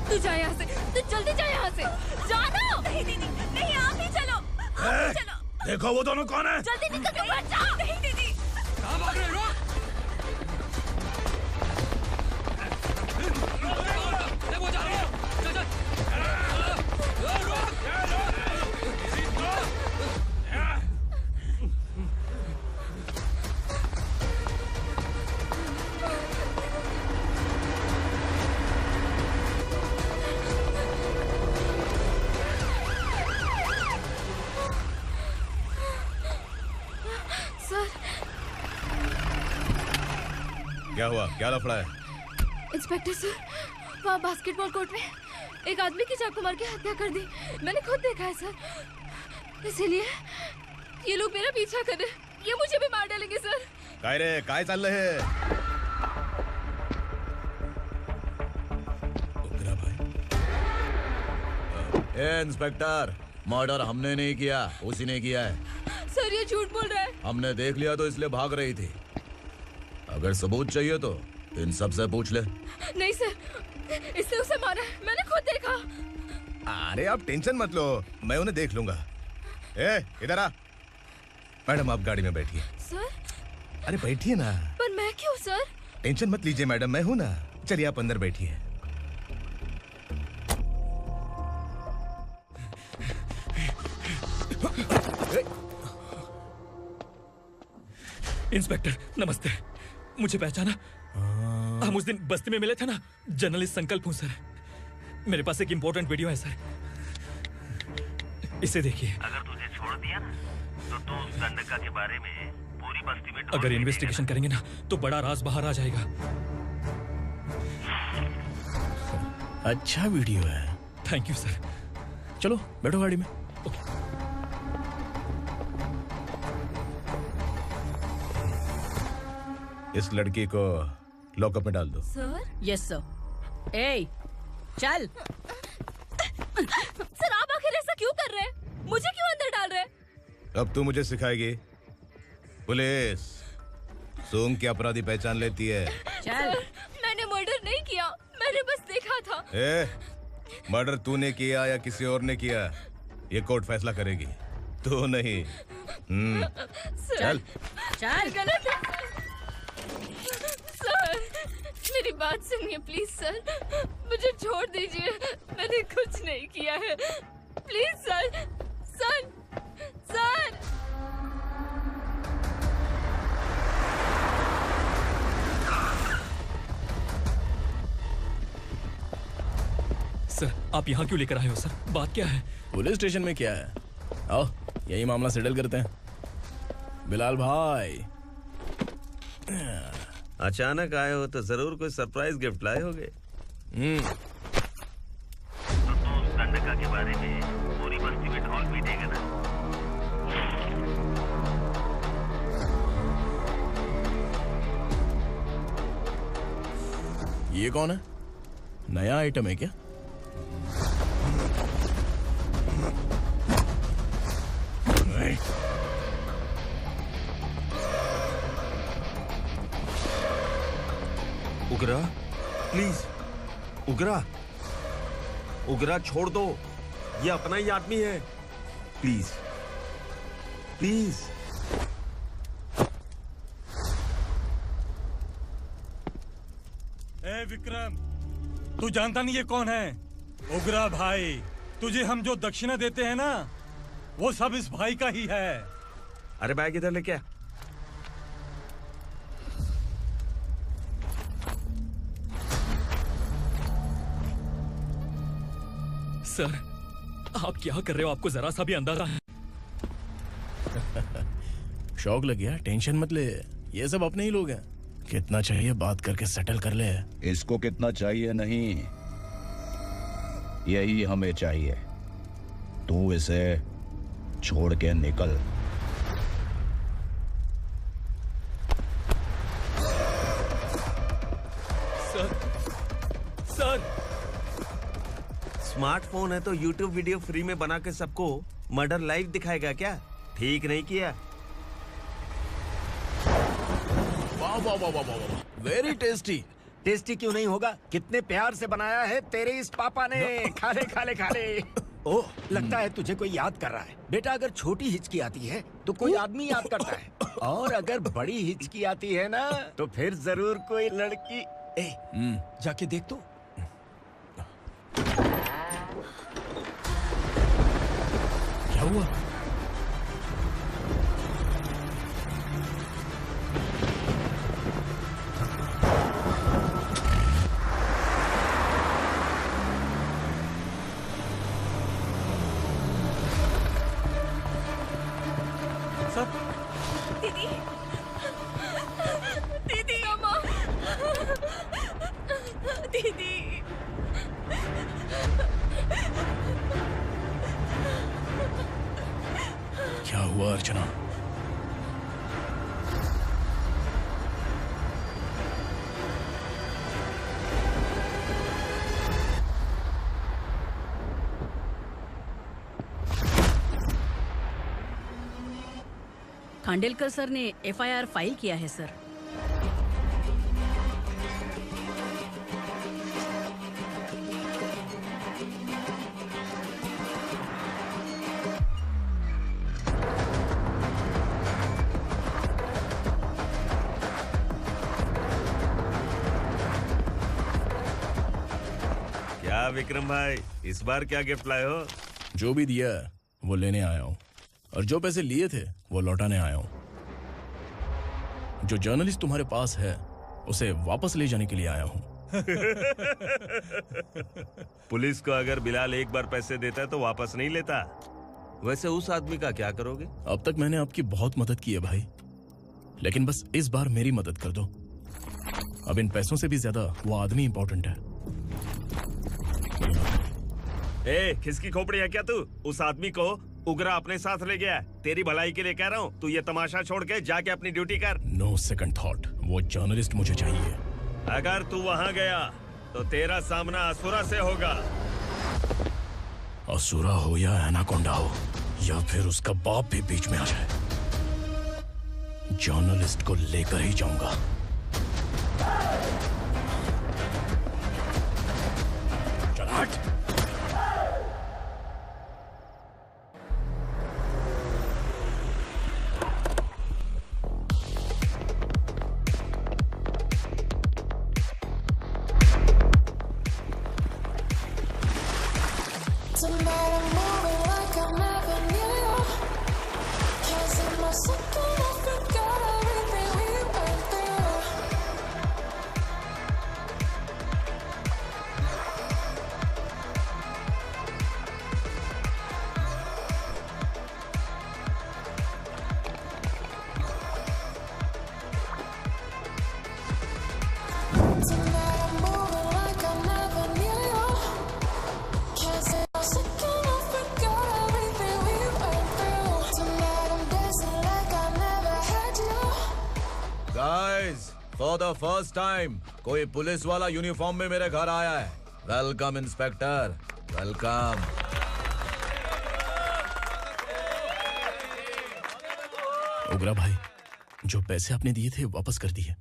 S4: तू जा यहाँ से, तू जल्दी जा यहाँ से। जानो। नहीं दीदी, नहीं, आप ही चलो, आप ही चलो।
S19: देखो वो दोनों कौन है?
S4: जल्दी निकल के मत जाओ। नहीं दीदी। कहाँ भाग रहे हो?
S6: क्या हुआ? क्या लफड़ा है?
S4: इंस्पेक्टर सर, वहाँ बास्केटबॉल कोर्ट में एक आदमी की चाकू मार के हत्या कर दी। मैंने खुद देखा है सर, इसीलिए ये लोग मेरा पीछा कर रहे हैं। ये मुझे भी मार डालेंगे सर।
S6: काय रे, काय चाल रहे हैं? इंस्पेक्टर, मर्डर हमने नहीं किया, उसी ने किया है।
S4: सर ये झूठ बोल रहा है।
S16: हमने देख लिया तो इसलिए भाग रही थी। अगर सबूत चाहिए तो इन सब से पूछ ले।
S4: नहीं सर, इसने उसे मारा है, मैंने खुद देखा।
S6: अरे आप टेंशन मत लो, मैं उन्हें देख लूंगा। इधर आ। मैडम आप गाड़ी में बैठिए।
S4: सर?
S6: अरे बैठिए ना।
S4: पर मैं क्यों सर?
S6: टेंशन मत लीजिए मैडम, मैं हूं ना। चलिए आप अंदर बैठिए।
S21: इंस्पेक्टर नमस्ते, मुझे पहचाना? हम उस दिन बस्ती में मिले थे ना। जर्नलिस्ट संकल्प हूँ सर। मेरे पास एक इम्पोर्टेंट वीडियो है सर, इसे देखिए।
S14: अगर तुझे छोड़ दिया ना तो तू उस दंडका के बारे में पूरी बस्ती में
S21: अगर इन्वेस्टिगेशन करेंगे ना तो बड़ा राज बाहर आ जाएगा।
S2: अच्छा वीडियो है।
S21: Thank you sir.
S2: चलो बैठो गाड़ी में।
S16: इस लड़की को लॉकअप में डाल दो।
S4: सर?
S13: Yes sir. ए, चल।
S4: सर आप आखिर ऐसा क्यों कर रहे हैं? मुझे क्यों अंदर डाल रहे हैं?
S16: अब तू मुझे सिखाएगी? पुलिस सूंघ के अपराधी पहचान लेती है।
S4: सर, मैंने मर्डर नहीं किया, मैंने बस देखा था।
S16: मर्डर तूने किया या किसी और ने किया, ये कोर्ट फैसला करेगी, तू नहीं। चल
S13: चल।
S4: गलत है सर, मेरी बात सुनिए प्लीज सर, मुझे छोड़ दीजिए, मैंने कुछ नहीं किया है, please sir. Sir sir
S21: sir आप यहाँ क्यों लेकर आए हो सर? बात क्या है?
S2: पुलिस स्टेशन में क्या है? आओ यही मामला सेटल करते हैं। बिलाल भाई,
S11: अचानक आए हो तो जरूर कोई सरप्राइज गिफ्ट लाए होगे।
S14: तो उस दंडका के बारे में पूरी बस्ती में ढोल पीटेगा ना?
S2: ये कौन है? नया आइटम है क्या?
S11: उगरा प्लीज, उगरा उगरा छोड़ दो, ये अपना ही आदमी है, प्लीज प्लीज।
S9: ए विक्रम, तू जानता नहीं ये कौन है? उगरा भाई, तुझे हम जो दक्षिणा देते हैं ना, वो सब इस भाई का ही है।
S11: अरे बैग इधर लेके आ।
S21: सर आप क्या कर रहे हो? आपको जरा सा भी अंदाजा है?
S2: शौक लग गया? टेंशन मत ले, ये सब अपने ही लोग हैं। कितना चाहिए बात करके सेटल कर ले।
S16: इसको कितना चाहिए नहीं, यही हमें चाहिए। तू इसे छोड़ के निकल।
S21: सर सर
S11: स्मार्टफोन है तो YouTube वीडियो फ्री में बना के सबको मर्डर लाइव दिखाएगा क्या? ठीक नहीं किया।
S2: वाह वाह वाह वाह वाह, वेरी टेस्टी।
S5: टेस्टी क्यों नहीं होगा? कितने प्यार से बनाया है तेरे इस पापा ने। खा ले खा ले खा ले। ओह, लगता है तुझे कोई याद कर रहा है। बेटा अगर छोटी हिचकी आती है तो कोई आदमी याद करता है, और अगर बड़ी हिचकी आती है ना तो फिर जरूर कोई लड़की। जाके देख तो।
S2: क्या हुआ?
S4: दीदी, दीदी, अम्मा, दीदी।
S2: क्या हुआ अर्चना?
S13: खांडेलकर सर ने एफआईआर फाइल किया है सर।
S11: क्या विक्रम भाई, इस बार क्या गिफ्ट लाए हो?
S2: जो भी दिया है वो लेने आया हूँ, और जो पैसे लिए थे वो लौटाने आया हूँ। जो जर्नलिस्ट तुम्हारे पास है उसे वापस ले जाने के लिए आया हूँ।
S11: पुलिस को अगर बिलाल एक बार पैसे देता है तो वापस नहीं लेता। वैसे उस आदमी का क्या करोगे?
S2: अब तक मैंने आपकी बहुत मदद की है भाई, लेकिन बस इस बार मेरी मदद कर दो। अब इन पैसों से भी ज्यादा वो आदमी इंपॉर्टेंट है।
S11: ए, किसकी खोपड़ी है क्या तू? उस आदमी को उगरा अपने साथ ले गया। तेरी भलाई के लिए कह रहा हूँ, तू ये तमाशा छोड़ के जाके अपनी ड्यूटी कर।
S2: नो सेकंड थॉट, वो जर्नलिस्ट मुझे चाहिए।
S11: अगर तू वहाँ गया तो तेरा सामना असुरा से होगा।
S2: असुरा हो या एनाकोंडा हो या फिर उसका बाप भी बीच में आ जाए, जर्नलिस्ट को लेकर ही जाऊंगा। चल हट।
S16: फॉर द फर्स्ट टाइम कोई पुलिस वाला यूनिफॉर्म में मेरे घर आया है। Welcome inspector, welcome.
S2: उगरा भाई, जो पैसे आपने दिए थे वापस कर दिए।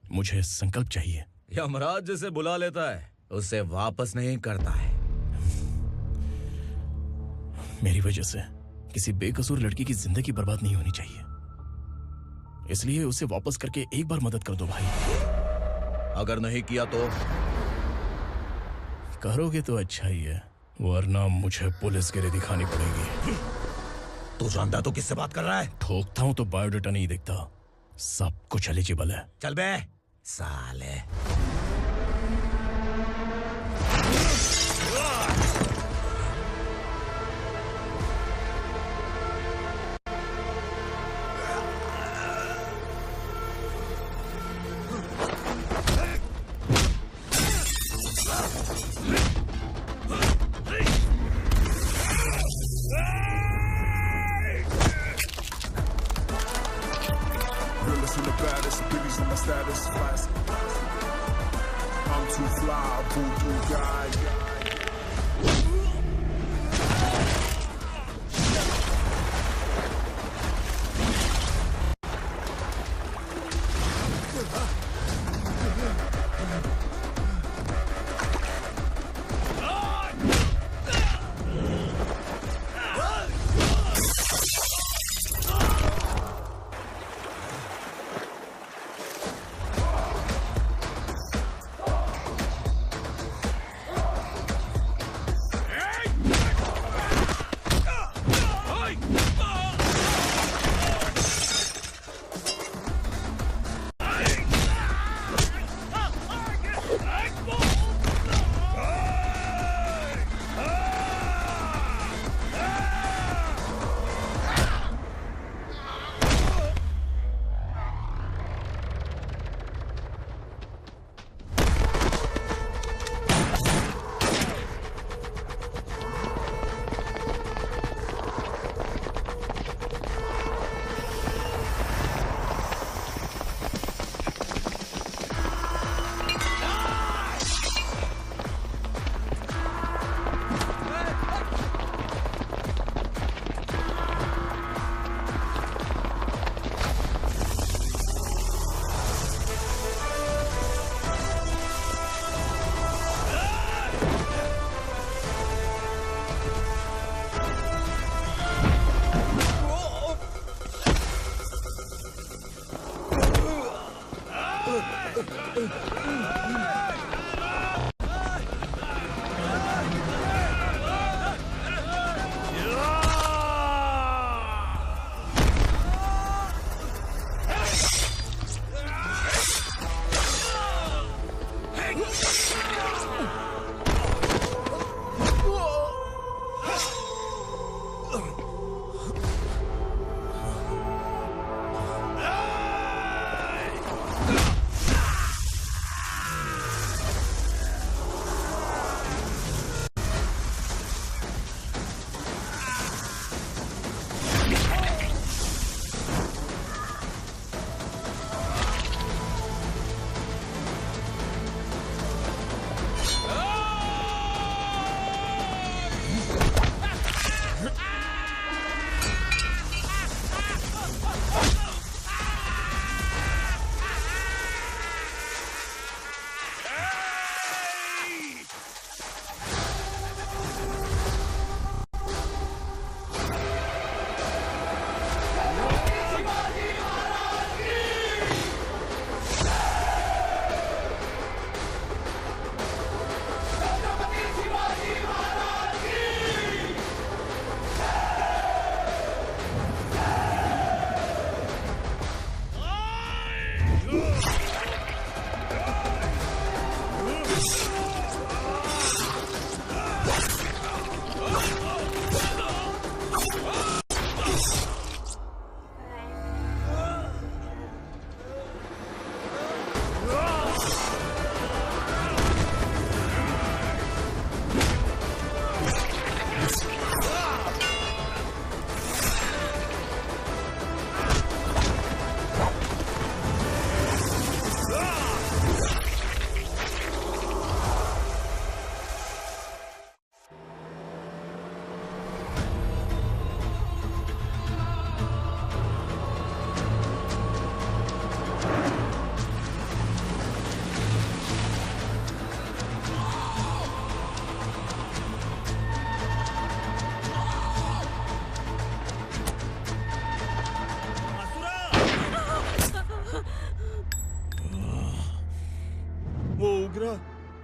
S2: मुझे संकल्प चाहिए।
S16: यमराज जिसे बुला लेता है उसे वापस नहीं करता है।
S2: मेरी वजह से किसी बेकसूर लड़की की जिंदगी बर्बाद नहीं होनी चाहिए, इसलिए उसे वापस करके एक बार मदद कर दो भाई।
S16: अगर नहीं किया तो?
S2: करोगे तो अच्छा ही है, वरना मुझे पुलिस गिरी दिखानी पड़ेगी।
S16: तू जानता तो किससे बात कर रहा है?
S2: ठोकता हूं तो बायोडाटा नहीं दिखता, सब कुछ एलिजिबल है।
S16: चल बे साले।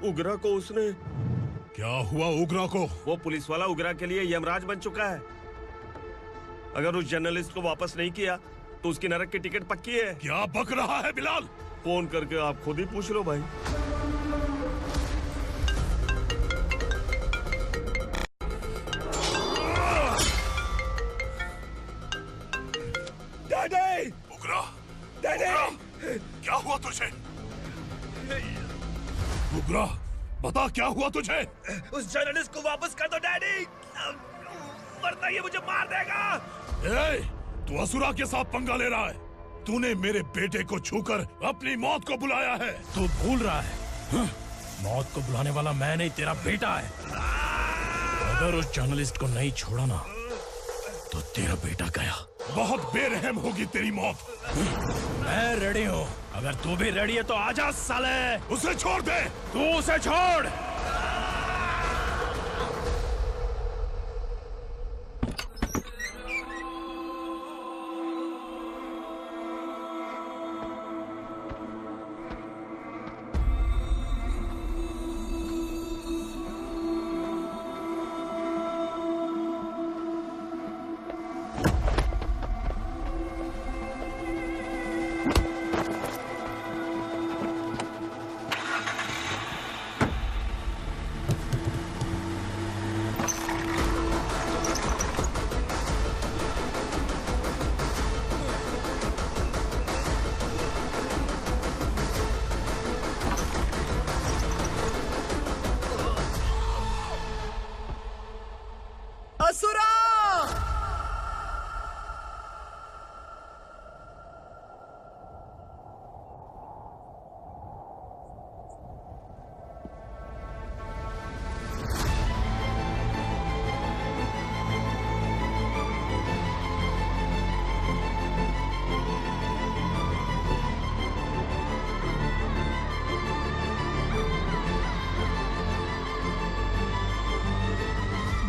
S11: उगरा को उसने।
S19: क्या हुआ उगरा को?
S11: वो पुलिस वाला उगरा के लिए यमराज बन चुका है। अगर उस जर्नलिस्ट को वापस नहीं किया तो उसकी नरक की टिकट पक्की है।
S19: क्या बक रहा है बिलाल?
S11: फोन करके आप खुद ही पूछ लो भाई।
S19: डैडी! उगरा! डैडी! क्या हुआ तुझे? उगरा, बता क्या हुआ तुझे?
S14: उस जर्नलिस्ट को वापस कर दो डैडी, वरना ये मुझे मार देगा।
S19: ए, तू असुरा के साथ पंगा ले रहा है। तूने मेरे बेटे को छूकर अपनी मौत को बुलाया है।
S2: तू भूल रहा है, हाँ? मौत को बुलाने वाला मैं नहीं, तेरा बेटा है। अगर उस जर्नलिस्ट को नहीं छोड़ा ना तो तेरा बेटा गया।
S19: बहुत बेरहम होगी तेरी मौत।
S2: मैं रेडी हूँ, अगर तू भी रेडी है तो आजा साले।
S19: उसे छोड़ दे।
S2: तू उसे छोड़।
S7: असुरा!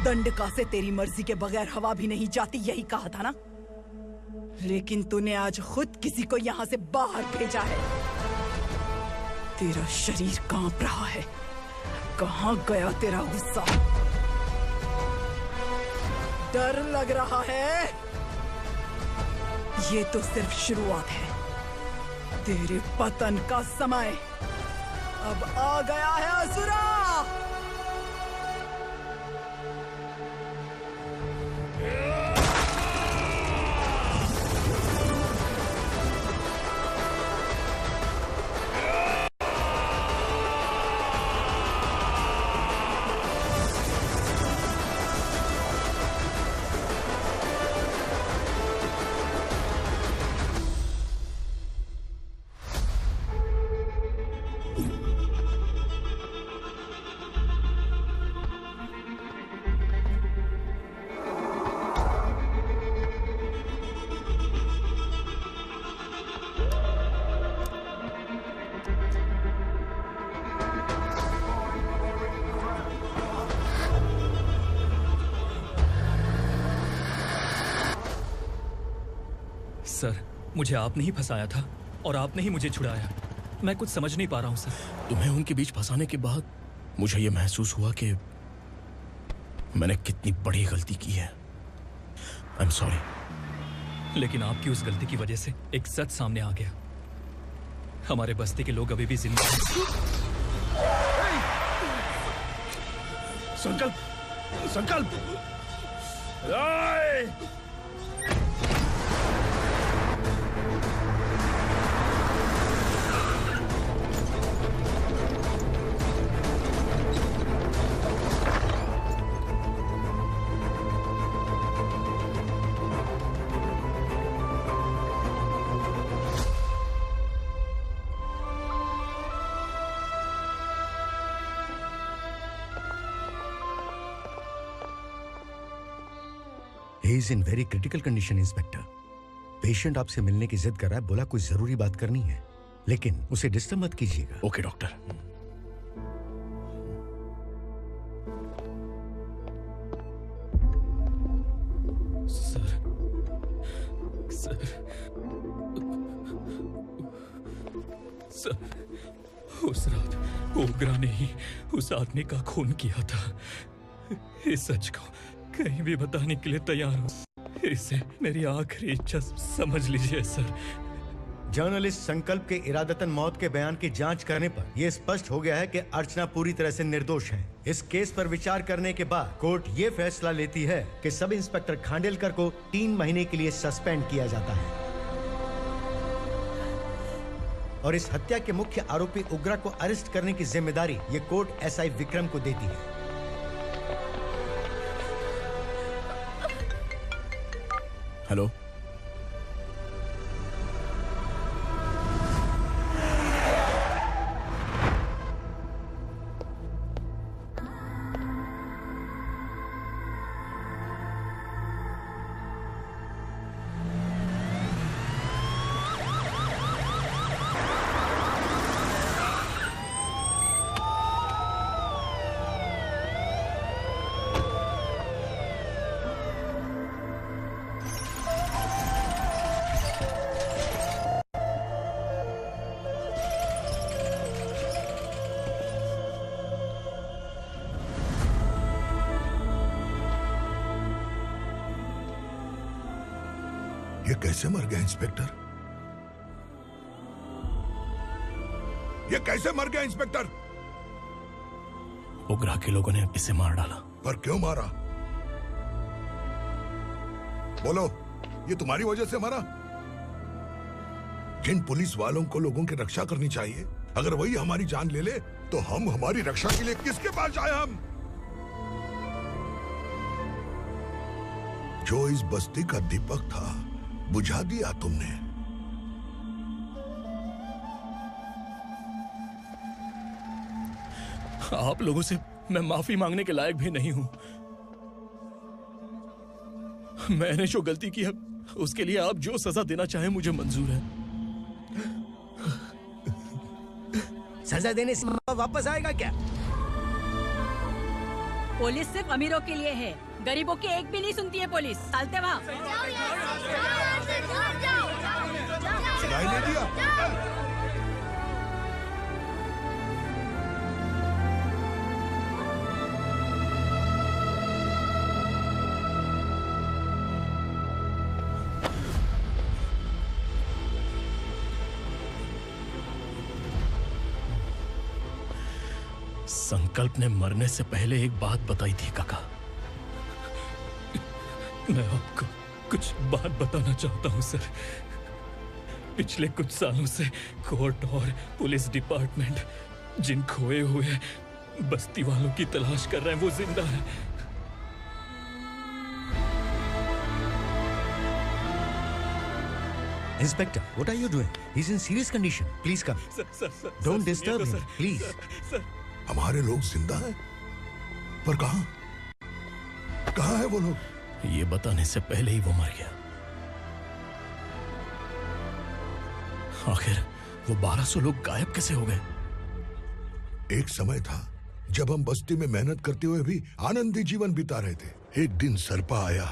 S1: दंडका से तेरी मर्जी के बगैर हवा भी नहीं जाती, यही कहा था ना? लेकिन तूने आज खुद किसी को यहाँ से बाहर भेजा है। तेरा शरीर कांप रहा है। कहाँ गया तेरा गुस्सा? डर लग रहा है? ये तो सिर्फ शुरुआत है। तेरे पतन का समय अब आ गया है असुरा।
S21: सर, मुझे आपने ही फंसाया था और आपने ही मुझे छुड़ाया। मैं कुछ समझ नहीं पा रहा हूँ सर।
S2: तुम्हें उनके बीच फंसाने के बाद मुझे ये महसूस हुआ कि मैंने कितनी बड़ी गलती की है। I am sorry.
S21: लेकिन आपकी उस गलती की वजह से एक सच सामने आ गया। हमारे बस्ती के लोग अभी भी जिंदा हैं।
S2: संकल्प, संकल्प!
S22: He is in very critical condition, inspector. Patient आपसे मिलने की जिद कर रहा है, बोला कुछ जरूरी बात करनी है, लेकिन उसे डिस्टर्ब मत कीजिएगा।
S2: Okay doctor.
S21: Sir, sir, sir, उस रात ओगरा ने ही उस आदमी का खून किया था। इस सच को कहीं भी बताने के लिए तैयार हूँ। इसे मेरी आखिरी इच्छा समझ लीजिए सर।
S22: जर्नलिस्ट संकल्प के इरादतन मौत के बयान की जांच करने पर यह स्पष्ट हो गया है कि अर्चना पूरी तरह से निर्दोष है। इस केस पर विचार करने के बाद कोर्ट ये फैसला लेती है कि सब इंस्पेक्टर खांडेलकर को 3 महीने के लिए सस्पेंड किया जाता है और इस हत्या के मुख्य आरोपी उग्रा को अरेस्ट करने की जिम्मेदारी ये कोर्ट एसआई विक्रम को देती है।
S2: हेलो,
S18: ये कैसे मर गया इंस्पेक्टर? ये कैसे मर गया इंस्पेक्टर?
S2: उग्रा के लोगों ने इसे मार डाला।
S18: पर क्यों मारा? बोलो, ये तुम्हारी वजह से मरा? जिन पुलिस वालों को लोगों की रक्षा करनी चाहिए, अगर वही हमारी जान ले ले तो हम हमारी रक्षा के लिए किसके पास जाए? हम जो इस बस्ती का दीपक था बुझा दिया तुमने।
S2: आप लोगों से मैं माफी मांगने के लायक भी नहीं हूं। मैंने जो गलती की है उसके लिए आप जो सजा देना चाहें मुझे मंजूर है।
S22: सजा देने से वापस आएगा क्या?
S13: पुलिस सिर्फ अमीरों के लिए है, गरीबों की एक भी नहीं सुनती है पुलिस। चलते वहाँ।
S18: सुनाई नहीं दिया?
S2: संकल्प ने मरने से पहले एक बात बताई थी काका।
S21: मैं आपको कुछ बात बताना चाहता हूं सर। पिछले कुछ सालों से कोर्ट और पुलिस डिपार्टमेंट जिन खोए हुए बस्ती वालों की तलाश कर रहे हैं वो जिंदा है।
S22: Inspector, what are you doing? He's in serious condition. Please come. Don't disturb him, please.
S18: हमारे लोग जिंदा हैं? पर कहां? कहां है वो लोग?
S2: ये बताने से पहले ही वो मर गया। आखिर वो 1200 लोग गायब कैसे हो गए?
S18: एक समय था जब हम बस्ती में मेहनत करते हुए भी आनंदी जीवन बिता रहे थे। एक दिन सरपा आया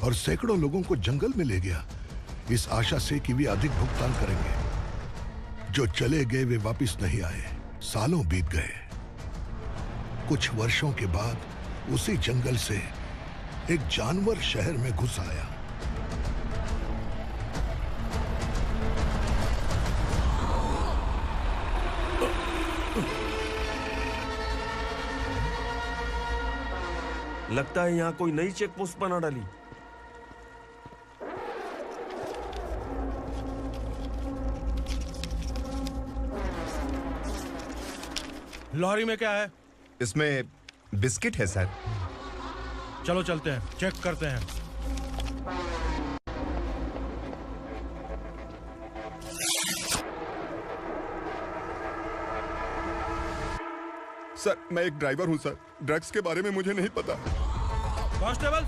S18: और सैकड़ों लोगों को जंगल में ले गया, इस आशा से कि वे अधिक भुगतान करेंगे। जो चले गए वे वापस नहीं आए। सालों बीत गए। कुछ वर्षों के बाद उसी जंगल से एक जानवर शहर में घुस आया।
S11: लगता है यहाँ कोई नई चेक पोस्ट बना डाली।
S20: लॉरी में क्या है?
S8: इसमें बिस्किट है सर।
S20: चलो चलते हैं, चेक करते हैं।
S8: सर, मैं एक ड्राइवर हूं सर। ड्रग्स के बारे में मुझे नहीं पता।
S20: कांस्टेबल,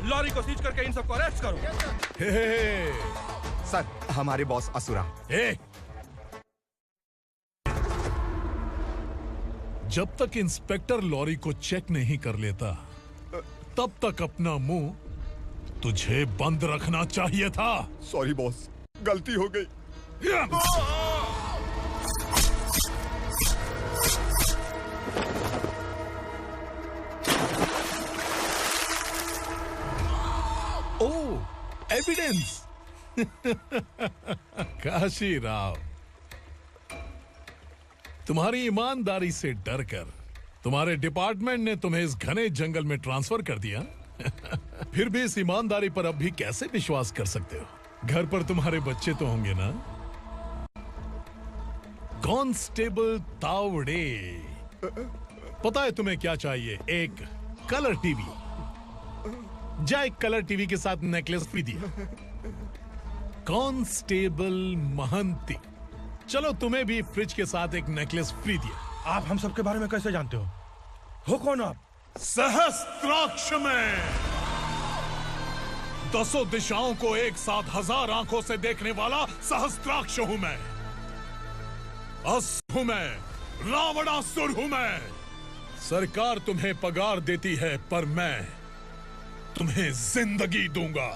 S20: लॉरी को सीज करके इन सबको अरेस्ट करो।
S8: सर, हमारे बॉस असुरा।
S19: जब तक इंस्पेक्टर लॉरी को चेक नहीं कर लेता तब तक अपना मुंह तुझे बंद रखना चाहिए था।
S8: सॉरी बॉस, गलती हो गई।
S19: ओह, एविडेंस। काशी राव, तुम्हारी ईमानदारी से डरकर तुम्हारे डिपार्टमेंट ने तुम्हें इस घने जंगल में ट्रांसफर कर दिया। फिर भी इस ईमानदारी पर अब भी कैसे विश्वास कर सकते हो? घर पर तुम्हारे बच्चे तो होंगे ना? कांस्टेबल तावड़े, पता है तुम्हें क्या चाहिए? एक कलर टीवी। जा एक कलर टीवी के साथ नेकलेस भी दिया। कांस्टेबल महंती, चलो तुम्हें भी फ्रिज के साथ एक नेकलेस फ्री दिया।
S20: आप हम सबके बारे में कैसे जानते हो कौन आप?
S19: सहस्त्राक्ष में 10 दिशाओं को एक साथ 1000 आंखों से देखने वाला सहस्त्राक्ष हूं मैं। असुर हूं मैं, रावणासुर हूं मैं। सरकार तुम्हें पगार देती है, पर मैं तुम्हें जिंदगी दूंगा।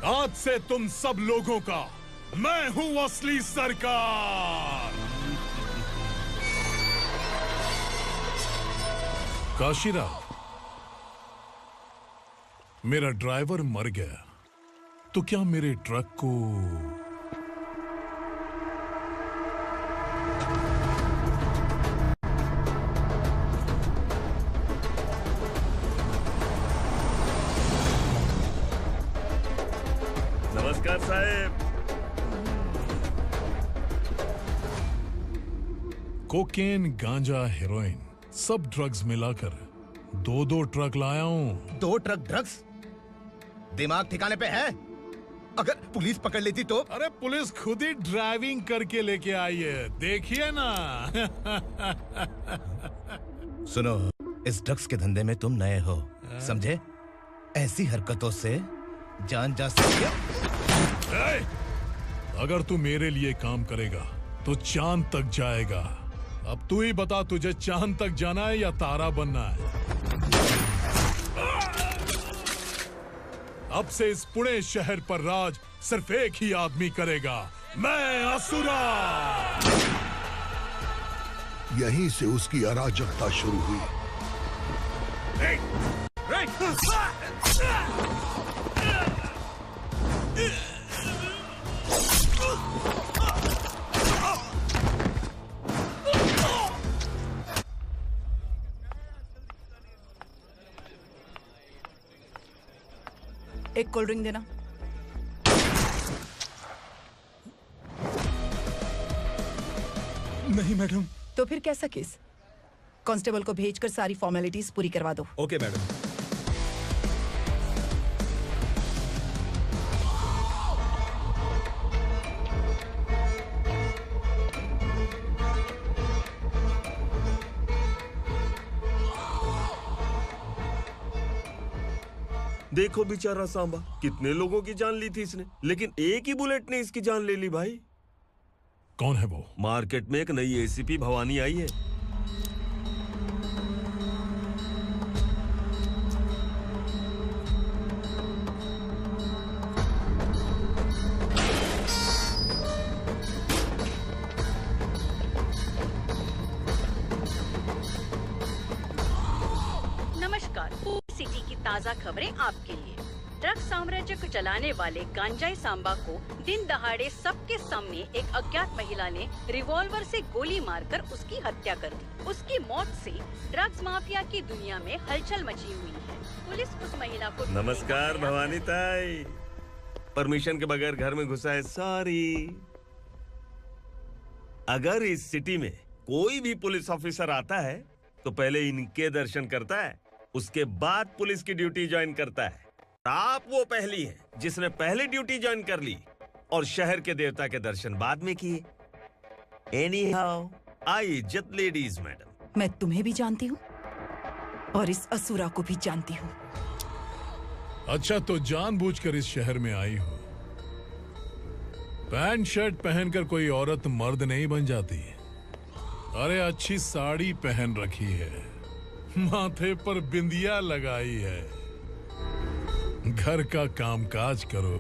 S19: आज से तुम सब लोगों का मैं हूं असली सरकार। काशीराव, मेरा ड्राइवर मर गया, तो क्या मेरे ट्रक को
S11: नमस्कार साहब।
S19: कोकेन, गांजा, हेरोइन, सब ड्रग्स मिलाकर 2 ट्रक लाया हूं।
S15: 2 ट्रक ड्रग्स? दिमाग ठिकाने पे है? अगर पुलिस पकड़ लेती तो?
S19: अरे पुलिस खुद ही ड्राइविंग करके लेके आई है, देखिए ना।
S15: सुनो, इस ड्रग्स के धंधे में तुम नए हो, समझे? ऐसी हरकतों से जान जा सकती है।
S19: अगर तू मेरे लिए काम करेगा तो चांद तक जाएगा। अब तू ही बता, तुझे चांद तक जाना है या तारा बनना है? अब से इस पुणे शहर पर राज सिर्फ एक ही आदमी करेगा, मैं असुरा।
S18: यहीं से उसकी अराजकता शुरू हुई।
S1: एक कोल्ड ड्रिंक देना।
S20: नहीं मैडम।
S1: तो फिर कैसा केस? कांस्टेबल को भेजकर सारी फॉर्मेलिटीज पूरी करवा दो।
S8: Okay madam.
S11: देखो बेचारा सांबा, कितने लोगों की जान ली थी इसने, लेकिन एक ही बुलेट ने इसकी जान ले ली भाई।
S19: कौन है वो?
S11: मार्केट में एक नई एसीपी भवानी आई है।
S13: नमस्कार, सिटी की ताज़ा खबरें आपके लिए। ड्रग साम्राज्य को चलाने वाले गांजाई सांबा को दिन दहाड़े सबके सामने एक अज्ञात महिला ने रिवॉल्वर से गोली मारकर उसकी हत्या कर दी। उसकी मौत से ड्रग्स माफिया की दुनिया में हलचल मची हुई है। पुलिस उस महिला को
S11: नमस्कार भवानी ताई, परमिशन के बगैर घर में घुसा है, सॉरी। अगर इस सिटी में कोई भी पुलिस ऑफिसर आता है तो पहले इनके दर्शन करता है, उसके बाद पुलिस की ड्यूटी ज्वाइन करता है। आप वो पहली हैं जिसने पहले ड्यूटी ज्वाइन कर ली और शहर के देवता के दर्शन बाद में किए। एनीहाउ, आई इज्जत लेडीज मैडम।
S1: मैं तुम्हें भी जानती हूँ और इस असुरा को भी जानती हूँ।
S19: अच्छा, तो जानबूझकर इस शहर में आई हो। पैंट शर्ट पहनकर कोई औरत मर्द नहीं बन जाती। अरे अच्छी साड़ी पहन रखी है, माथे पर बिंदिया लगाई है, घर का कामकाज करो,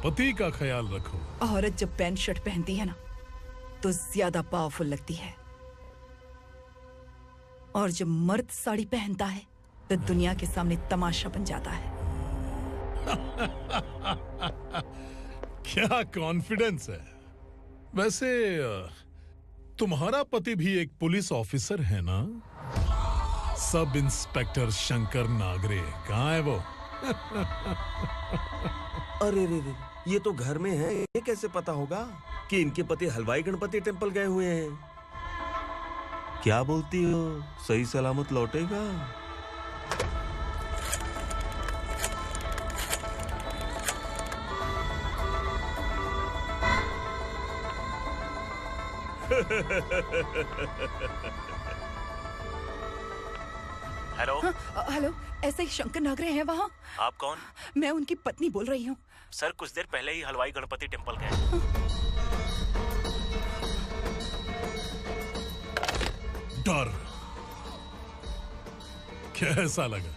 S19: पति का ख्याल रखो।
S1: औरत जब पैंट शर्ट पहनती है ना तो ज्यादा पावरफुल लगती है, और जब मर्द साड़ी पहनता है तो दुनिया के सामने तमाशा बन जाता है।
S19: क्या कॉन्फिडेंस है। वैसे तुम्हारा पति भी एक पुलिस ऑफिसर है ना? सब इंस्पेक्टर शंकर नागरे, कहाँ है वो?
S11: अरे रे रे, ये तो घर में है, ये कैसे पता होगा कि इनके पति हलवाई गणपति टेम्पल गए हुए हैं? क्या बोलती हो, सही सलामत लौटेगा?
S3: हेलो।
S1: हेलो, ऐसे ही शंकर नागरे हैं वहाँ?
S3: आप कौन?
S1: मैं उनकी पत्नी बोल रही हूँ।
S3: सर कुछ देर पहले ही हलवाई गणपति टेम्पल गए।
S19: डर कैसा लगा?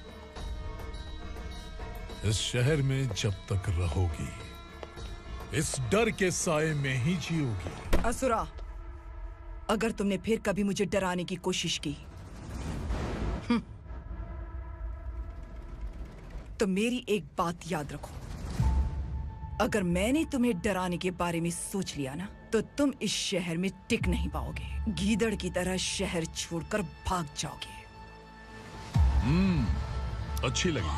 S19: इस शहर में जब तक रहोगी इस डर के साए में ही जियोगी।
S1: असुरा, अगर तुमने फिर कभी मुझे डराने की कोशिश की तो मेरी एक बात याद रखो, अगर मैंने तुम्हें डराने के बारे में सोच लिया ना तो तुम इस शहर में टिक नहीं पाओगे। गीदड़ की तरह शहर छोड़कर भाग जाओगे।
S19: अच्छी लगी।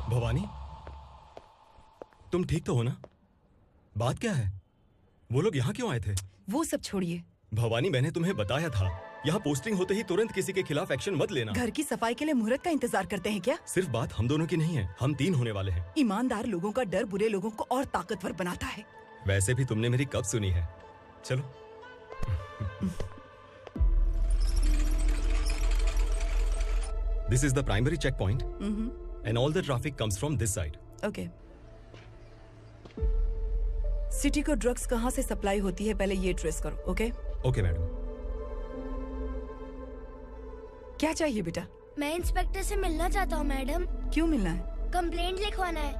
S10: भवानी, तुम ठीक तो हो ना? बात क्या है? वो लोग यहाँ क्यों आए थे?
S1: वो सब छोड़िए।
S10: भवानी, मैंने तुम्हें बताया था यहाँ पोस्टिंग होते ही तुरंत किसी के खिलाफ एक्शन मत लेना।
S1: घर की सफाई के लिए मुहूर्त का इंतजार करते हैं क्या?
S10: सिर्फ बात हम दोनों की नहीं है, हम 3 होने वाले हैं।
S1: ईमानदार लोगों का डर बुरे लोगों को और ताकतवर बनाता है।
S10: वैसे भी तुमने मेरी कब सुनी है। चलो। This is the primary checkpoint, and all the traffic comes from this side.
S1: Okay. City को ड्रग्स कहाँ से सप्लाई होती है पहले ये ट्रेस करो, ओके?
S10: Okay madam.
S1: क्या चाहिए बेटा?
S12: मैं इंस्पेक्टर से मिलना चाहता हूँ मैडम।
S1: क्यों मिलना है?
S12: कंप्लेंट लिखवाना है।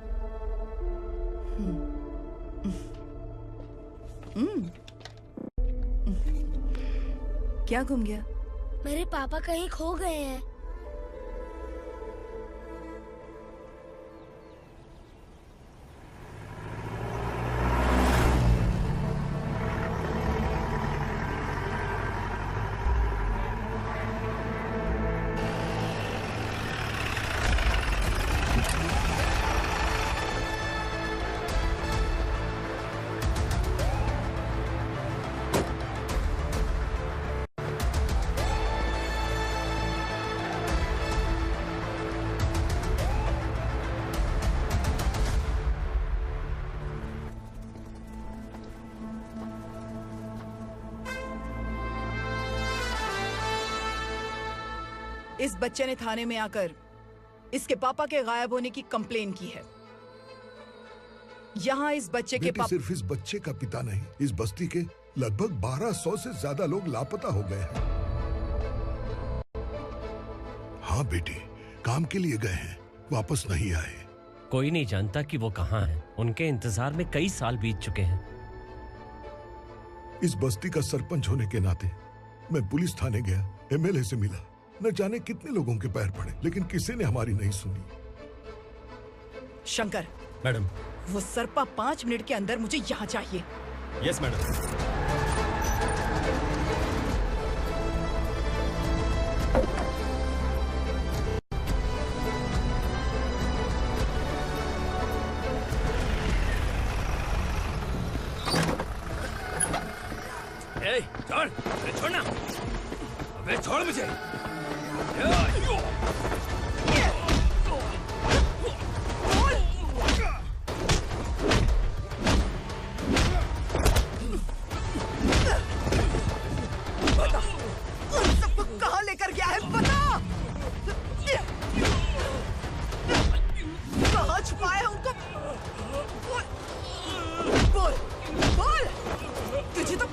S1: क्या गुम गया?
S12: मेरे पापा कहीं खो गए हैं।
S1: इस बच्चे ने थाने में आकर इसके पापा के गायब होने की कंप्लेन की है। यहाँ इस बच्चे के पापा
S18: सिर्फ इस बच्चे का पिता नहीं, इस बस्ती के लगभग 1200 से ज्यादा लोग लापता हो गए हैं। हाँ बेटी, काम के लिए गए हैं, वापस नहीं आए।
S23: कोई नहीं जानता कि वो कहाँ हैं। उनके इंतजार में कई साल बीत चुके हैं।
S18: इस बस्ती का सरपंच होने के नाते मैं पुलिस थाने गया, एमएलए से मिला, न जाने कितने लोगों के पैर पड़े, लेकिन किसी ने हमारी नहीं सुनी।
S1: शंकर।
S10: मैडम।
S1: वो सरपा 5 मिनट के अंदर मुझे यहाँ चाहिए।
S10: Yes madam.
S3: छोड़, छोड़ना, अबे छोड़ मुझे।
S1: बता, उन सबको कहाँ लेकर गया है बता। कहाँ छुपाया है उनको? बोल, बोल, तुझे तो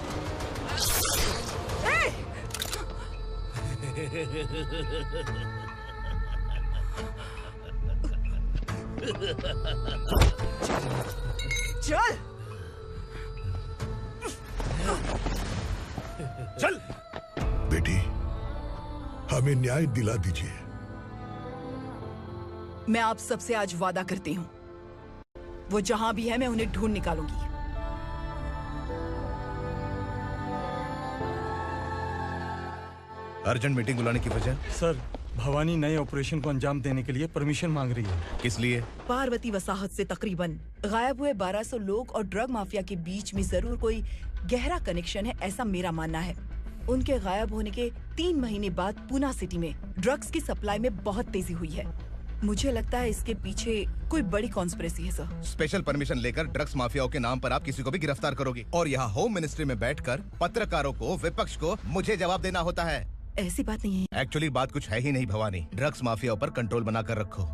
S1: चल
S18: बेटी, हमें न्याय दिला दीजिए।
S1: मैं आप सबसे आज वादा करती हूँ, वो जहां भी है मैं उन्हें ढूंढ निकालूंगी।
S15: अर्जेंट मीटिंग बुलाने की वजह?
S20: सर, भवानी नए ऑपरेशन को अंजाम देने के लिए परमिशन मांग रही है।
S15: किस लिए?
S1: पार्वती वसाहत से तकरीबन गायब हुए 1200 लोग और ड्रग माफिया के बीच में जरूर कोई गहरा कनेक्शन है, ऐसा मेरा मानना है। उनके गायब होने के 3 महीने बाद पूना सिटी में ड्रग्स की सप्लाई में बहुत तेजी हुई है। मुझे लगता है इसके पीछे कोई बड़ी कॉन्स्पिरेसी है सर।
S15: स्पेशल परमिशन लेकर ड्रग्स माफियाओं के नाम पर आप किसी को भी गिरफ्तार करोगे और यहाँ होम मिनिस्ट्री में बैठकर पत्रकारों को, विपक्ष को मुझे जवाब देना होता है।
S1: ऐसी बात नहीं है।
S15: एक्चुअली बात कुछ है ही नहीं भवानी। ड्रग्स माफियाओं पर कंट्रोल बनाकर रखो,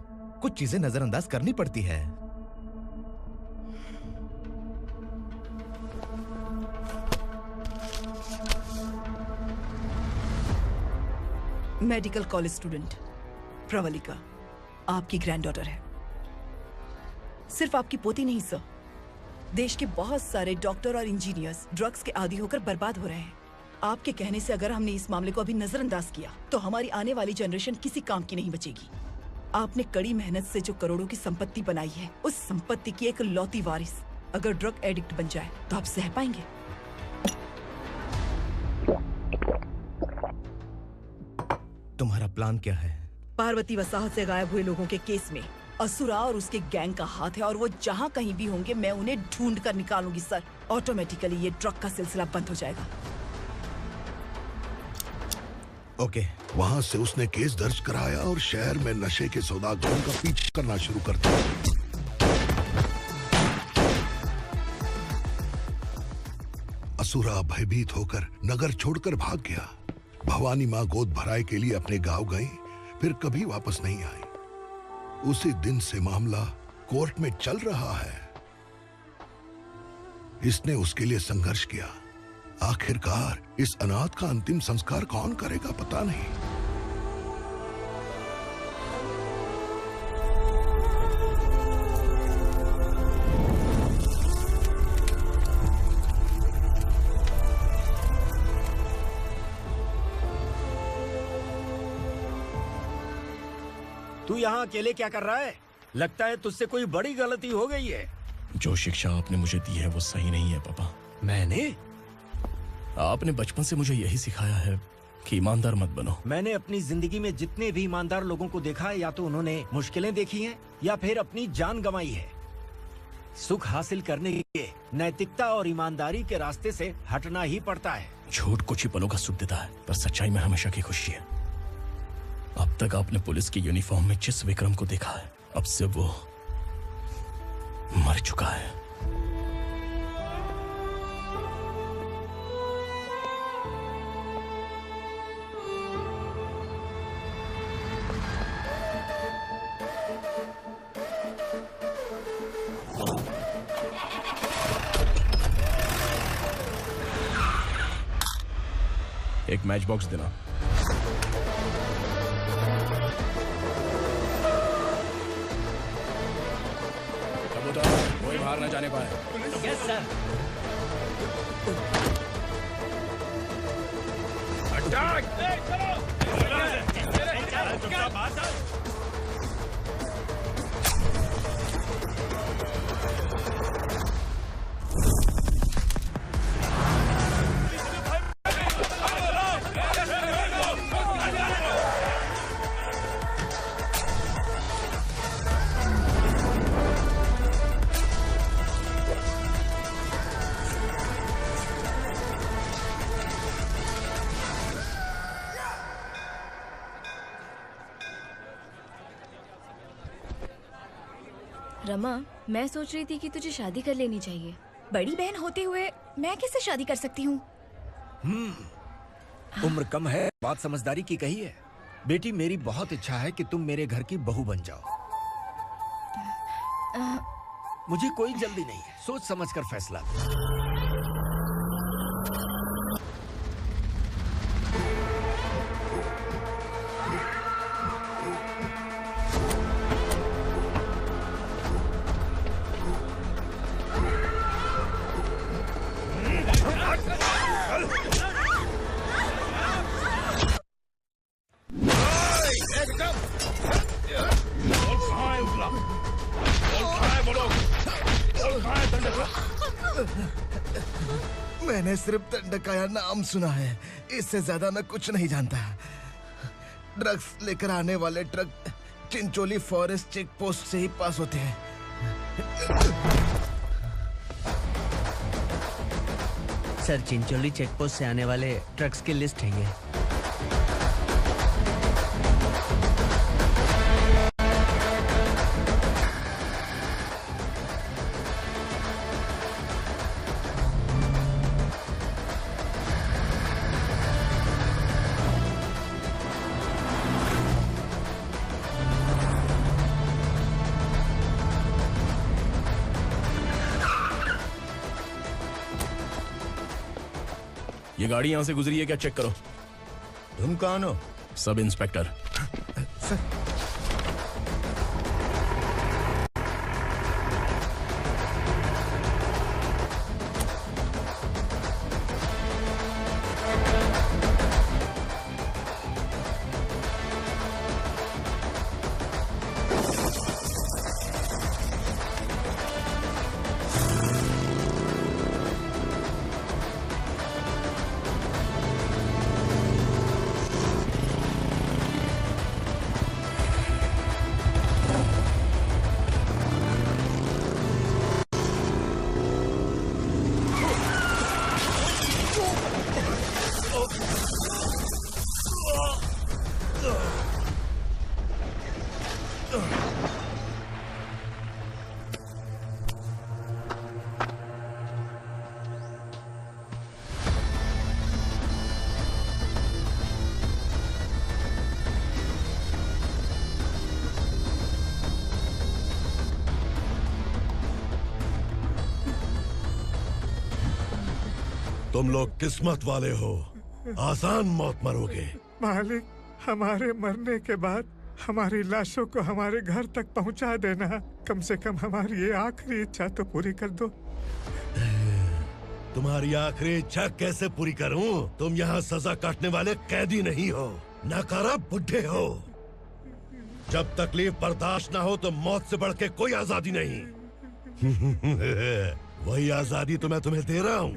S15: कुछ चीजें नजरअंदाज करनी पड़ती है।
S1: मेडिकल कॉलेज स्टूडेंट प्रवलिका आपकी ग्रैंडडॉटर है। सिर्फ आपकी पोती नहीं सर, देश के बहुत सारे डॉक्टर और इंजीनियर्स ड्रग्स के आदी होकर बर्बाद हो रहे हैं। आपके कहने से अगर हमने इस मामले को अभी नजरअंदाज किया तो हमारी आने वाली जनरेशन किसी काम की नहीं बचेगी। आपने कड़ी मेहनत से जो करोड़ों की संपत्ति बनाई है, उस संपत्ति की एक लौती वारिस अगर ड्रग एडिक्ट बन जाए तो आप सह पाएंगे?
S15: तुम्हारा प्लान क्या है?
S1: पार्वती वसाहत से गायब हुए लोगों के केस में असुरा और उसके गैंग का हाथ है और वो जहाँ कहीं भी होंगे मैं उन्हें ढूंढ कर निकालूंगी सर। ऑटोमेटिकली ये ड्रग का सिलसिला बंद हो जाएगा।
S15: ओके।
S18: वहाँ से उसने केस दर्ज कराया और शहर में नशे के सौदागरों का पीछा करना शुरू कर दिया। असुरा भयभीत होकर नगर छोड़कर भाग गया। भवानी माँ गोद भराई के लिए अपने गांव गई, फिर कभी वापस नहीं आई। उसी दिन से मामला कोर्ट में चल रहा है। इसने उसके लिए संघर्ष किया। आखिरकार इस अनाथ का अंतिम संस्कार कौन करेगा पता नहीं।
S5: तू यहाँ अकेले क्या कर रहा है? लगता है तुझसे कोई बड़ी गलती हो गई है।
S2: जो शिक्षा आपने मुझे दी है वो सही नहीं है पापा।
S5: मैंने?
S2: आपने बचपन से मुझे यही सिखाया है कि ईमानदार मत बनो।
S5: मैंने अपनी जिंदगी में जितने भी ईमानदार लोगों को देखा है, या तो उन्होंने मुश्किलें देखी हैं या फिर अपनी जान गंवाई है। सुख हासिल करने के लिए नैतिकता और ईमानदारी के रास्ते से हटना ही पड़ता है।
S2: झूठ कुछ ही पलों का सुख देता है, पर सच्चाई में हमेशा की खुशी है। अब तक आपने पुलिस की यूनिफॉर्म में जिस विक्रम को देखा है, अब से वो मर चुका है। एक मैच बॉक्स देना। कोई बाहर न जाने पाए।
S7: Yes sir.
S3: अटैक!
S12: रमा, मैं सोच रही थी कि तुझे शादी कर लेनी चाहिए। बड़ी बहन होते हुए मैं कैसे शादी कर सकती हूँ?
S5: उम्र कम है, बात समझदारी की कही है। बेटी, मेरी बहुत इच्छा है कि तुम मेरे घर की बहू बन जाओ। मुझे कोई जल्दी नहीं है, सोच समझ कर फैसला।
S19: कहाँ है उजला? कहाँ है वो लोग? कहाँ है दंडकाया?
S15: मैंने सिर्फ दंडकाया नाम सुना है, इससे ज्यादा मैं कुछ नहीं जानता। ड्रग्स लेकर आने वाले truck Chincholi forest check post से ही पास होते हैं।
S7: सर, चिंचोली चेक पोस्ट से आने वाले ट्रक्स की लिस्ट है ये।
S2: ये गाड़ी यहां से गुजरी है क्या? चेक करो।
S15: तुम कौन हो?
S2: Sub inspector.
S18: तुम लोग किस्मत वाले हो, आसान मौत मरोगे।
S6: मालिक, हमारे मरने के बाद हमारी लाशों को हमारे घर तक पहुंचा देना। कम से कम हमारी ये आखिरी इच्छा तो पूरी कर दो।
S18: तुम्हारी आखिरी इच्छा कैसे पूरी करूं? तुम यहाँ सजा काटने वाले कैदी नहीं हो, नकारा बुड्ढे हो। जब तकलीफ बर्दाश्त ना हो तो मौत से बढ़ के कोई आजादी नहीं। वही आजादी तो मैं तुम्हें दे रहा हूँ।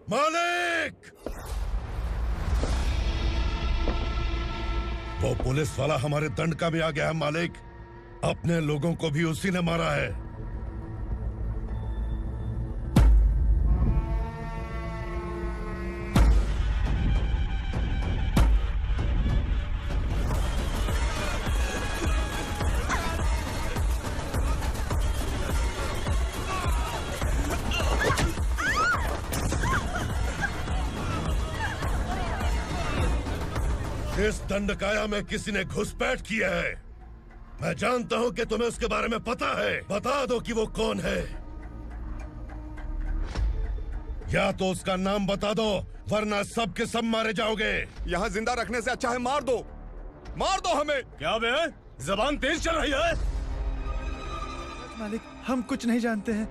S18: मालिक! वो पुलिस वाला हमारे दंडका में आ गया है मालिक। अपने लोगों को भी उसी ने मारा है। इस दंडकाया में किसी ने घुसपैठ किया है। मैं जानता हूं कि तुम्हें उसके बारे में पता है। बता दो कि वो कौन है। या तो उसका नाम बता दो, वरना सब के सब मारे जाओगे।
S8: यहाँ जिंदा रखने से अच्छा है मार दो, मार दो हमें।
S10: क्या बे? जबान तेज चल रही है।
S6: मालिक, हम कुछ नहीं जानते हैं।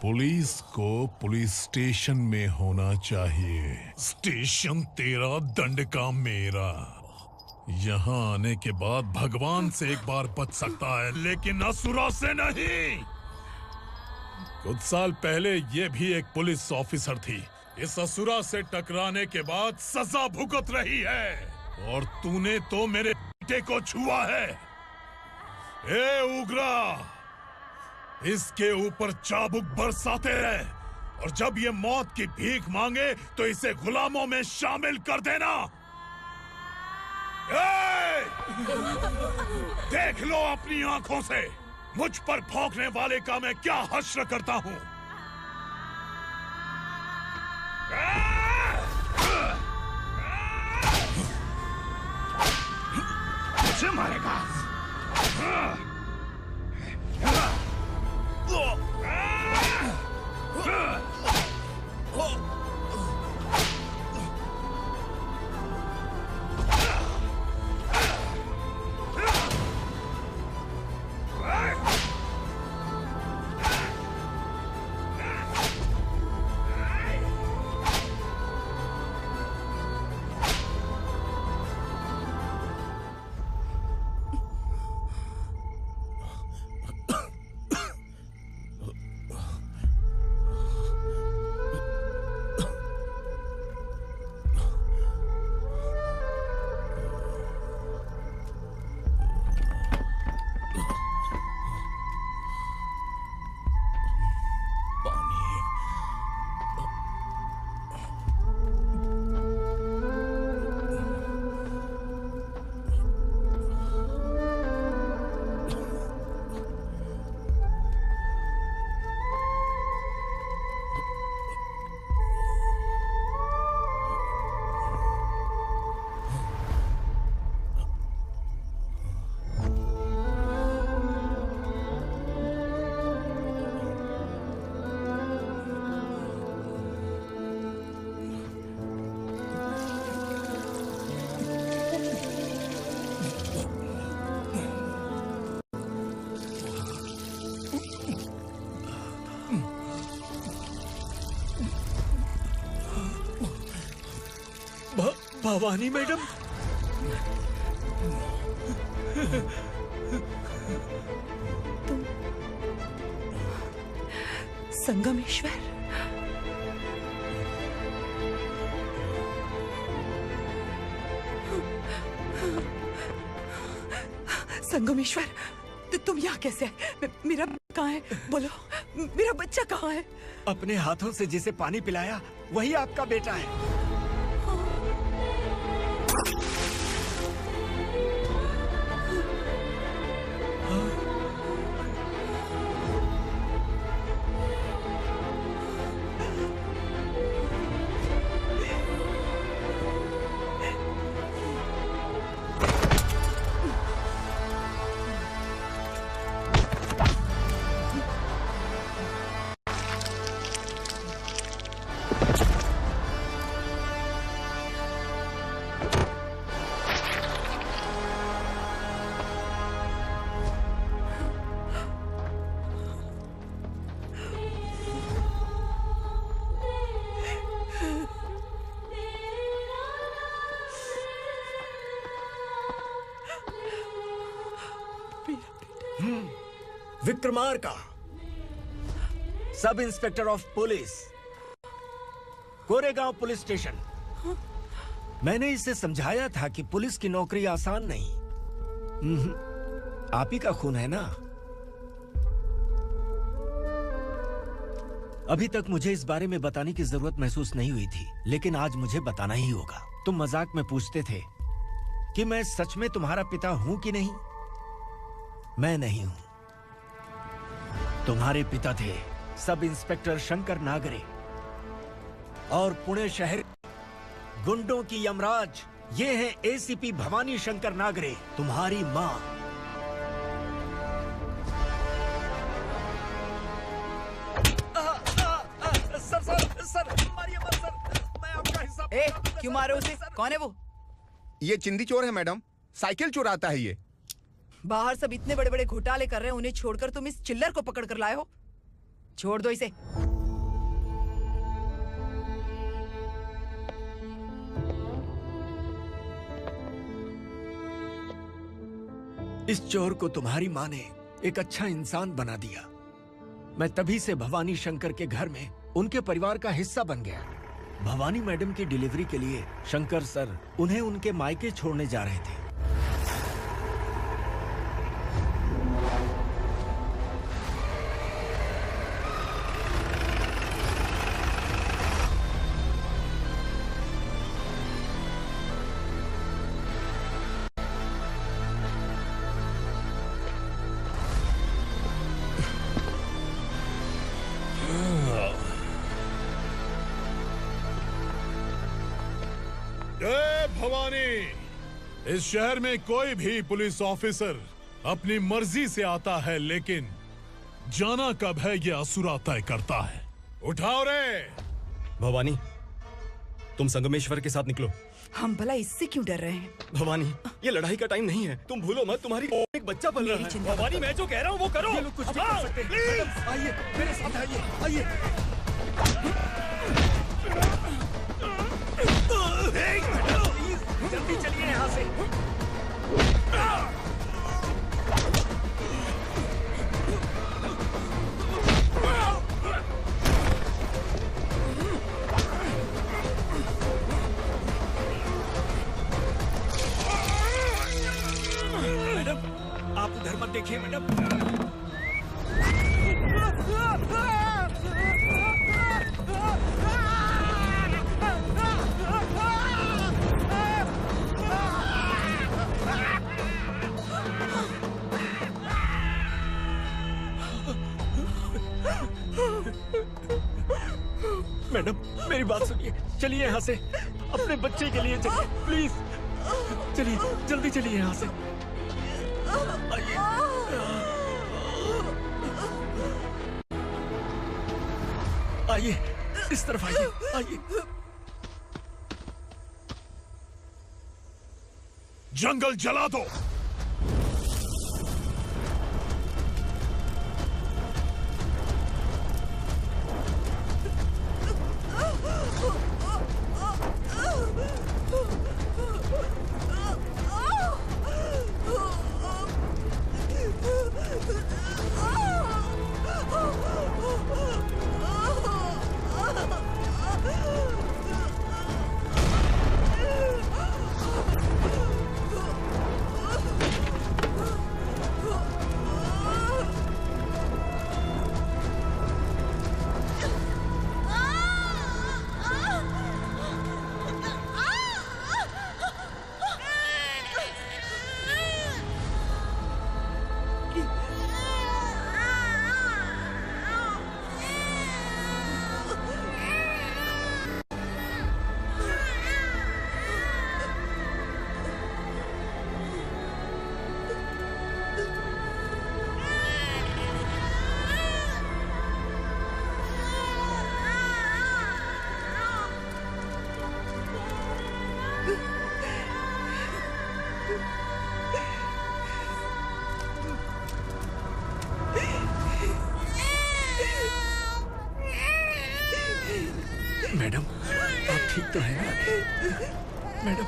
S19: पुलिस को पुलिस स्टेशन में होना चाहिए। स्टेशन तेरा, दंड का मेरा। यहाँ आने के बाद भगवान से एक बार बच सकता है, लेकिन असुरा से नहीं। कुछ साल पहले ये भी एक पुलिस ऑफिसर थी। इस असुरा से टकराने के बाद सजा भुगत रही है, और तूने तो मेरे बेटे को छुआ है। ए उग्रा, इसके ऊपर चाबुक बरसाते रहे, और जब ये मौत की भीख मांगे तो इसे गुलामों में शामिल कर देना। देख लो अपनी आंखों से मुझ पर भौंकने वाले का मैं क्या हश्र करता हूं।
S3: मुझे मारेगा?
S5: भवानी मैडम,
S1: संगमेश्वर, संगमेश्वर, तुम यहाँ कैसे आए? मेरा कहाँ है? बोलो, मेरा बच्चा कहाँ है?
S5: अपने हाथों से जिसे पानी पिलाया वही आपका बेटा है। Vikramarka, sub inspector of police, Koregaon police station. मैंने इसे समझाया था कि पुलिस की नौकरी आसान नहीं। आप ही का खून है ना। अभी तक मुझे इस बारे में बताने की जरूरत महसूस नहीं हुई थी, लेकिन आज मुझे बताना ही होगा। तुम मजाक में पूछते थे कि मैं सच में तुम्हारा पिता हूं कि नहीं। मैं नहीं हूं। तुम्हारे पिता थे सब इंस्पेक्टर शंकर नागरे, और पुणे शहर गुंडों की यमराज ये है एसीपी भवानी शंकर नागरे, तुम्हारी मां। सर, मारिए मत सर, मैं आपका हिस्सा।
S1: क्यों मारे उसे? कौन है वो?
S8: ये चिंदी चोर है मैडम, साइकिल चुराता है ये।
S1: बाहर सब इतने बड़े बड़े घोटाले कर रहे हैं, उन्हें छोड़कर तुम इस चिल्लर को पकड़ कर लाए हो। छोड़ दो इसे।
S5: इस चोर को तुम्हारी माँ ने एक अच्छा इंसान बना दिया। मैं तभी से भवानी शंकर के घर में उनके परिवार का हिस्सा बन गया। भवानी मैडम की डिलीवरी के लिए शंकर सर उन्हें उनके मायके छोड़ने जा रहे थे।
S19: जय भवानी। इस शहर में कोई भी पुलिस ऑफिसर अपनी मर्जी से आता है, लेकिन जाना कब है ये असुरा तय करता है। उठाओ रे।
S10: भवानी, तुम संगमेश्वर के साथ निकलो।
S1: हम भला इससे क्यों डर रहे हैं?
S10: भवानी, ये लड़ाई का टाइम नहीं है। तुम भूलो मत, तुम्हारी एक बच्चा पल रहा है।
S19: भवानी, मैं जो कह रहा हूँ वो करो।
S5: ये लोग कुछ भी कर सकते हैं। आइए मेरे साथ आइए, आइए। जल्दी चलिए यहाँ से। मैडम, आप उधर मत देखिए मैडम। मैडम, मेरी बात सुनिए। चलिए यहाँ से। अपने बच्चे के लिए चलिए, प्लीज। चलिए, जल्दी चलिए यहाँ से। आइए। आइए, इस तरफ आइए, आइए।
S19: जंगल जला दो।
S5: मैडम, आप ठीक तो हैं ना? मैडम।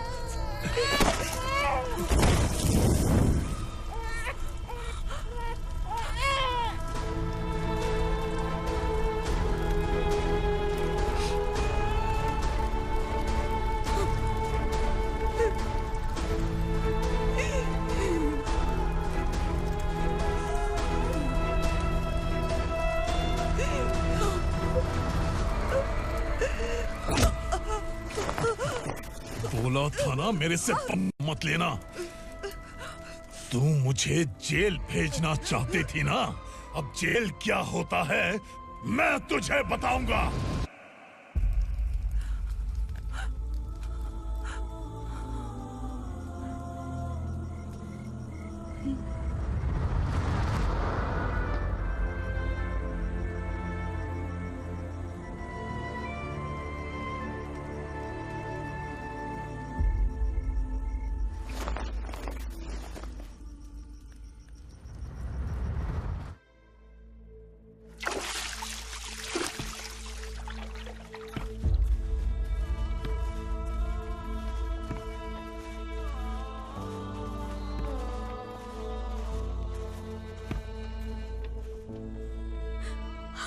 S19: बोला था ना मेरे से मत लेना। तू मुझे जेल भेजना चाहती थी ना? अब जेल क्या होता है मैं तुझे बताऊंगा।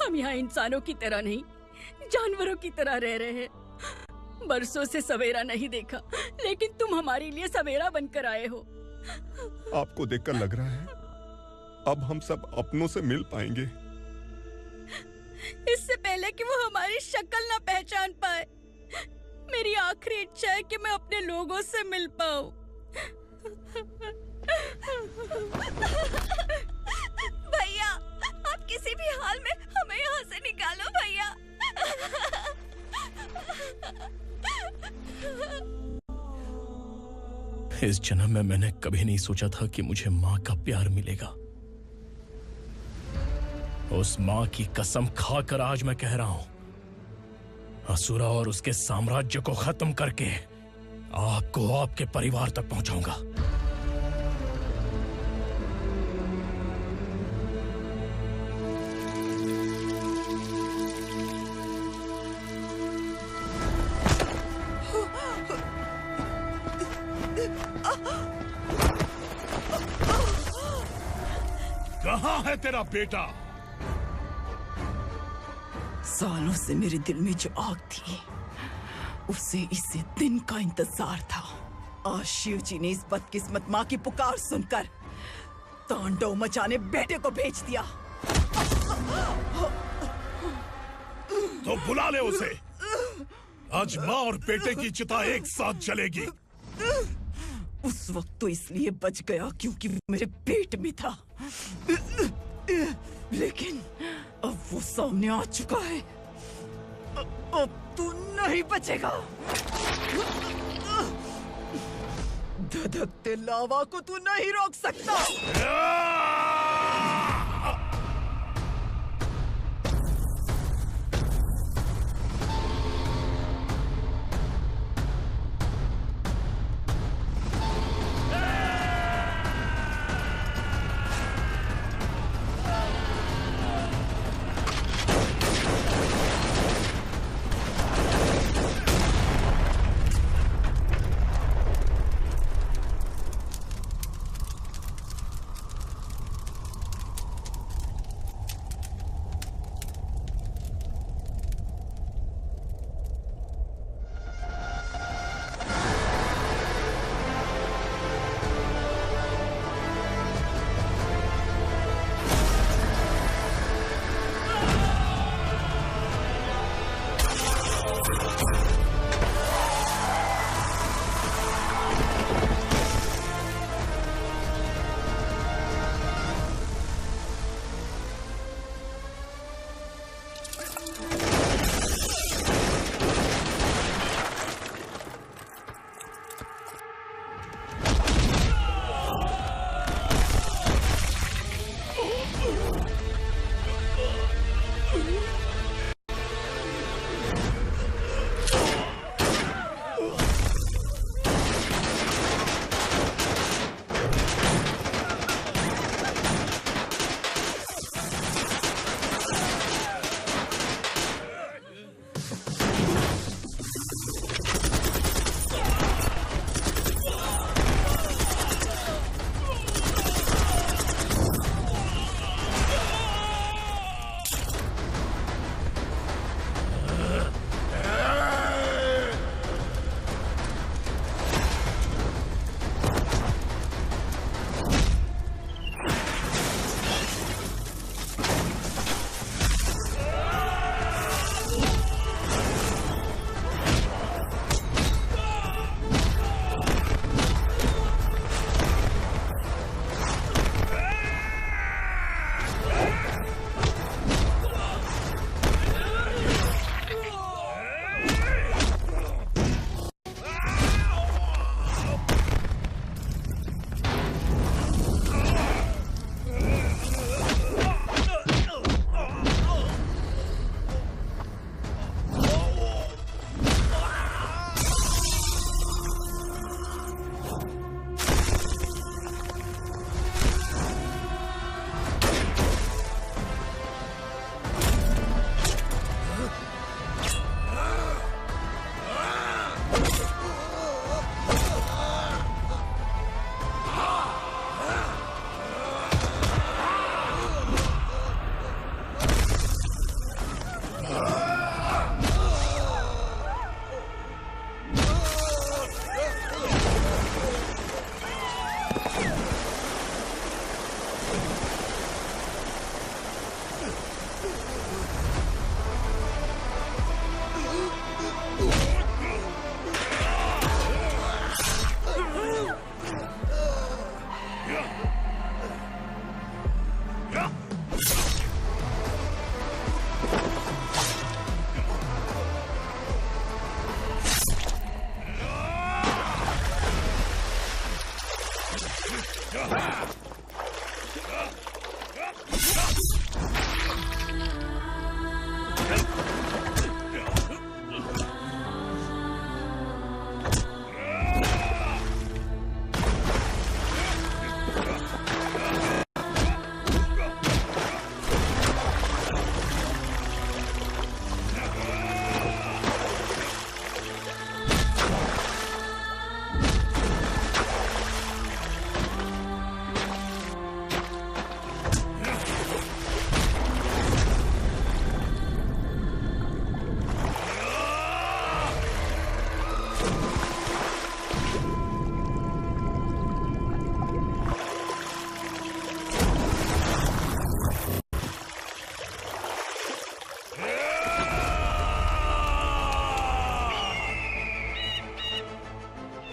S13: हम यहाँ इंसानों की तरह नहीं, जानवरों की तरह रह रहे हैं। बरसों से सवेरा नहीं देखा, लेकिन तुम हमारे लिए सवेरा बनकर आए हो।
S18: आपको देखकर लग रहा है अब हम सब अपनों से मिल पाएंगे।
S13: इससे पहले कि वो हमारी शक्ल ना पहचान पाए, मेरी आखिरी इच्छा है कि मैं अपने लोगों से मिल पाऊं।
S12: भैया, आप किसी भी हाल में हमें यहाँ से निकालो भैया।
S2: इस जन्म में मैंने कभी नहीं सोचा था कि मुझे माँ का प्यार मिलेगा। उस माँ की कसम खाकर आज मैं कह रहा हूं, असुरा और उसके साम्राज्य को खत्म करके आपको आपके परिवार तक पहुंचाऊंगा।
S19: कहाँ है तेरा बेटा?
S1: सालों से मेरे दिल में जो आग थी, उसे इसी दिन का इंतजार था। आज शिव जी ने इस बदकिस्मत माँ की पुकार सुनकर तांडव मचाने बेटे को भेज दिया।
S19: तो बुला ले उसे। आज माँ और बेटे की चिता एक साथ जलेगी।
S1: उस वक्त तो इसलिए बच गया क्योंकि वो मेरे पेट में था, लेकिन अब वो सामने आ चुका है। अब तू नहीं बचेगा। धधकते लावा को तू नहीं रोक सकता।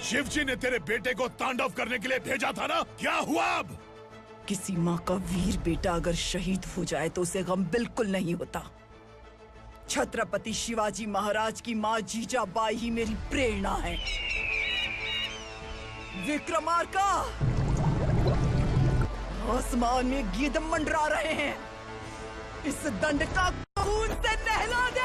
S19: शिवजी ने तेरे बेटे को तांडव करने के लिए भेजा था ना, क्या हुआ अब?
S1: किसी माँ का वीर बेटा अगर शहीद हो जाए तो उसे गम बिल्कुल नहीं होता। छत्रपति शिवाजी महाराज की माँ जीजाबाई ही मेरी प्रेरणा है। विक्रमार्का, आसमान में गिद्ध मंडरा रहे हैं, इस दंड का खून से नहला दे।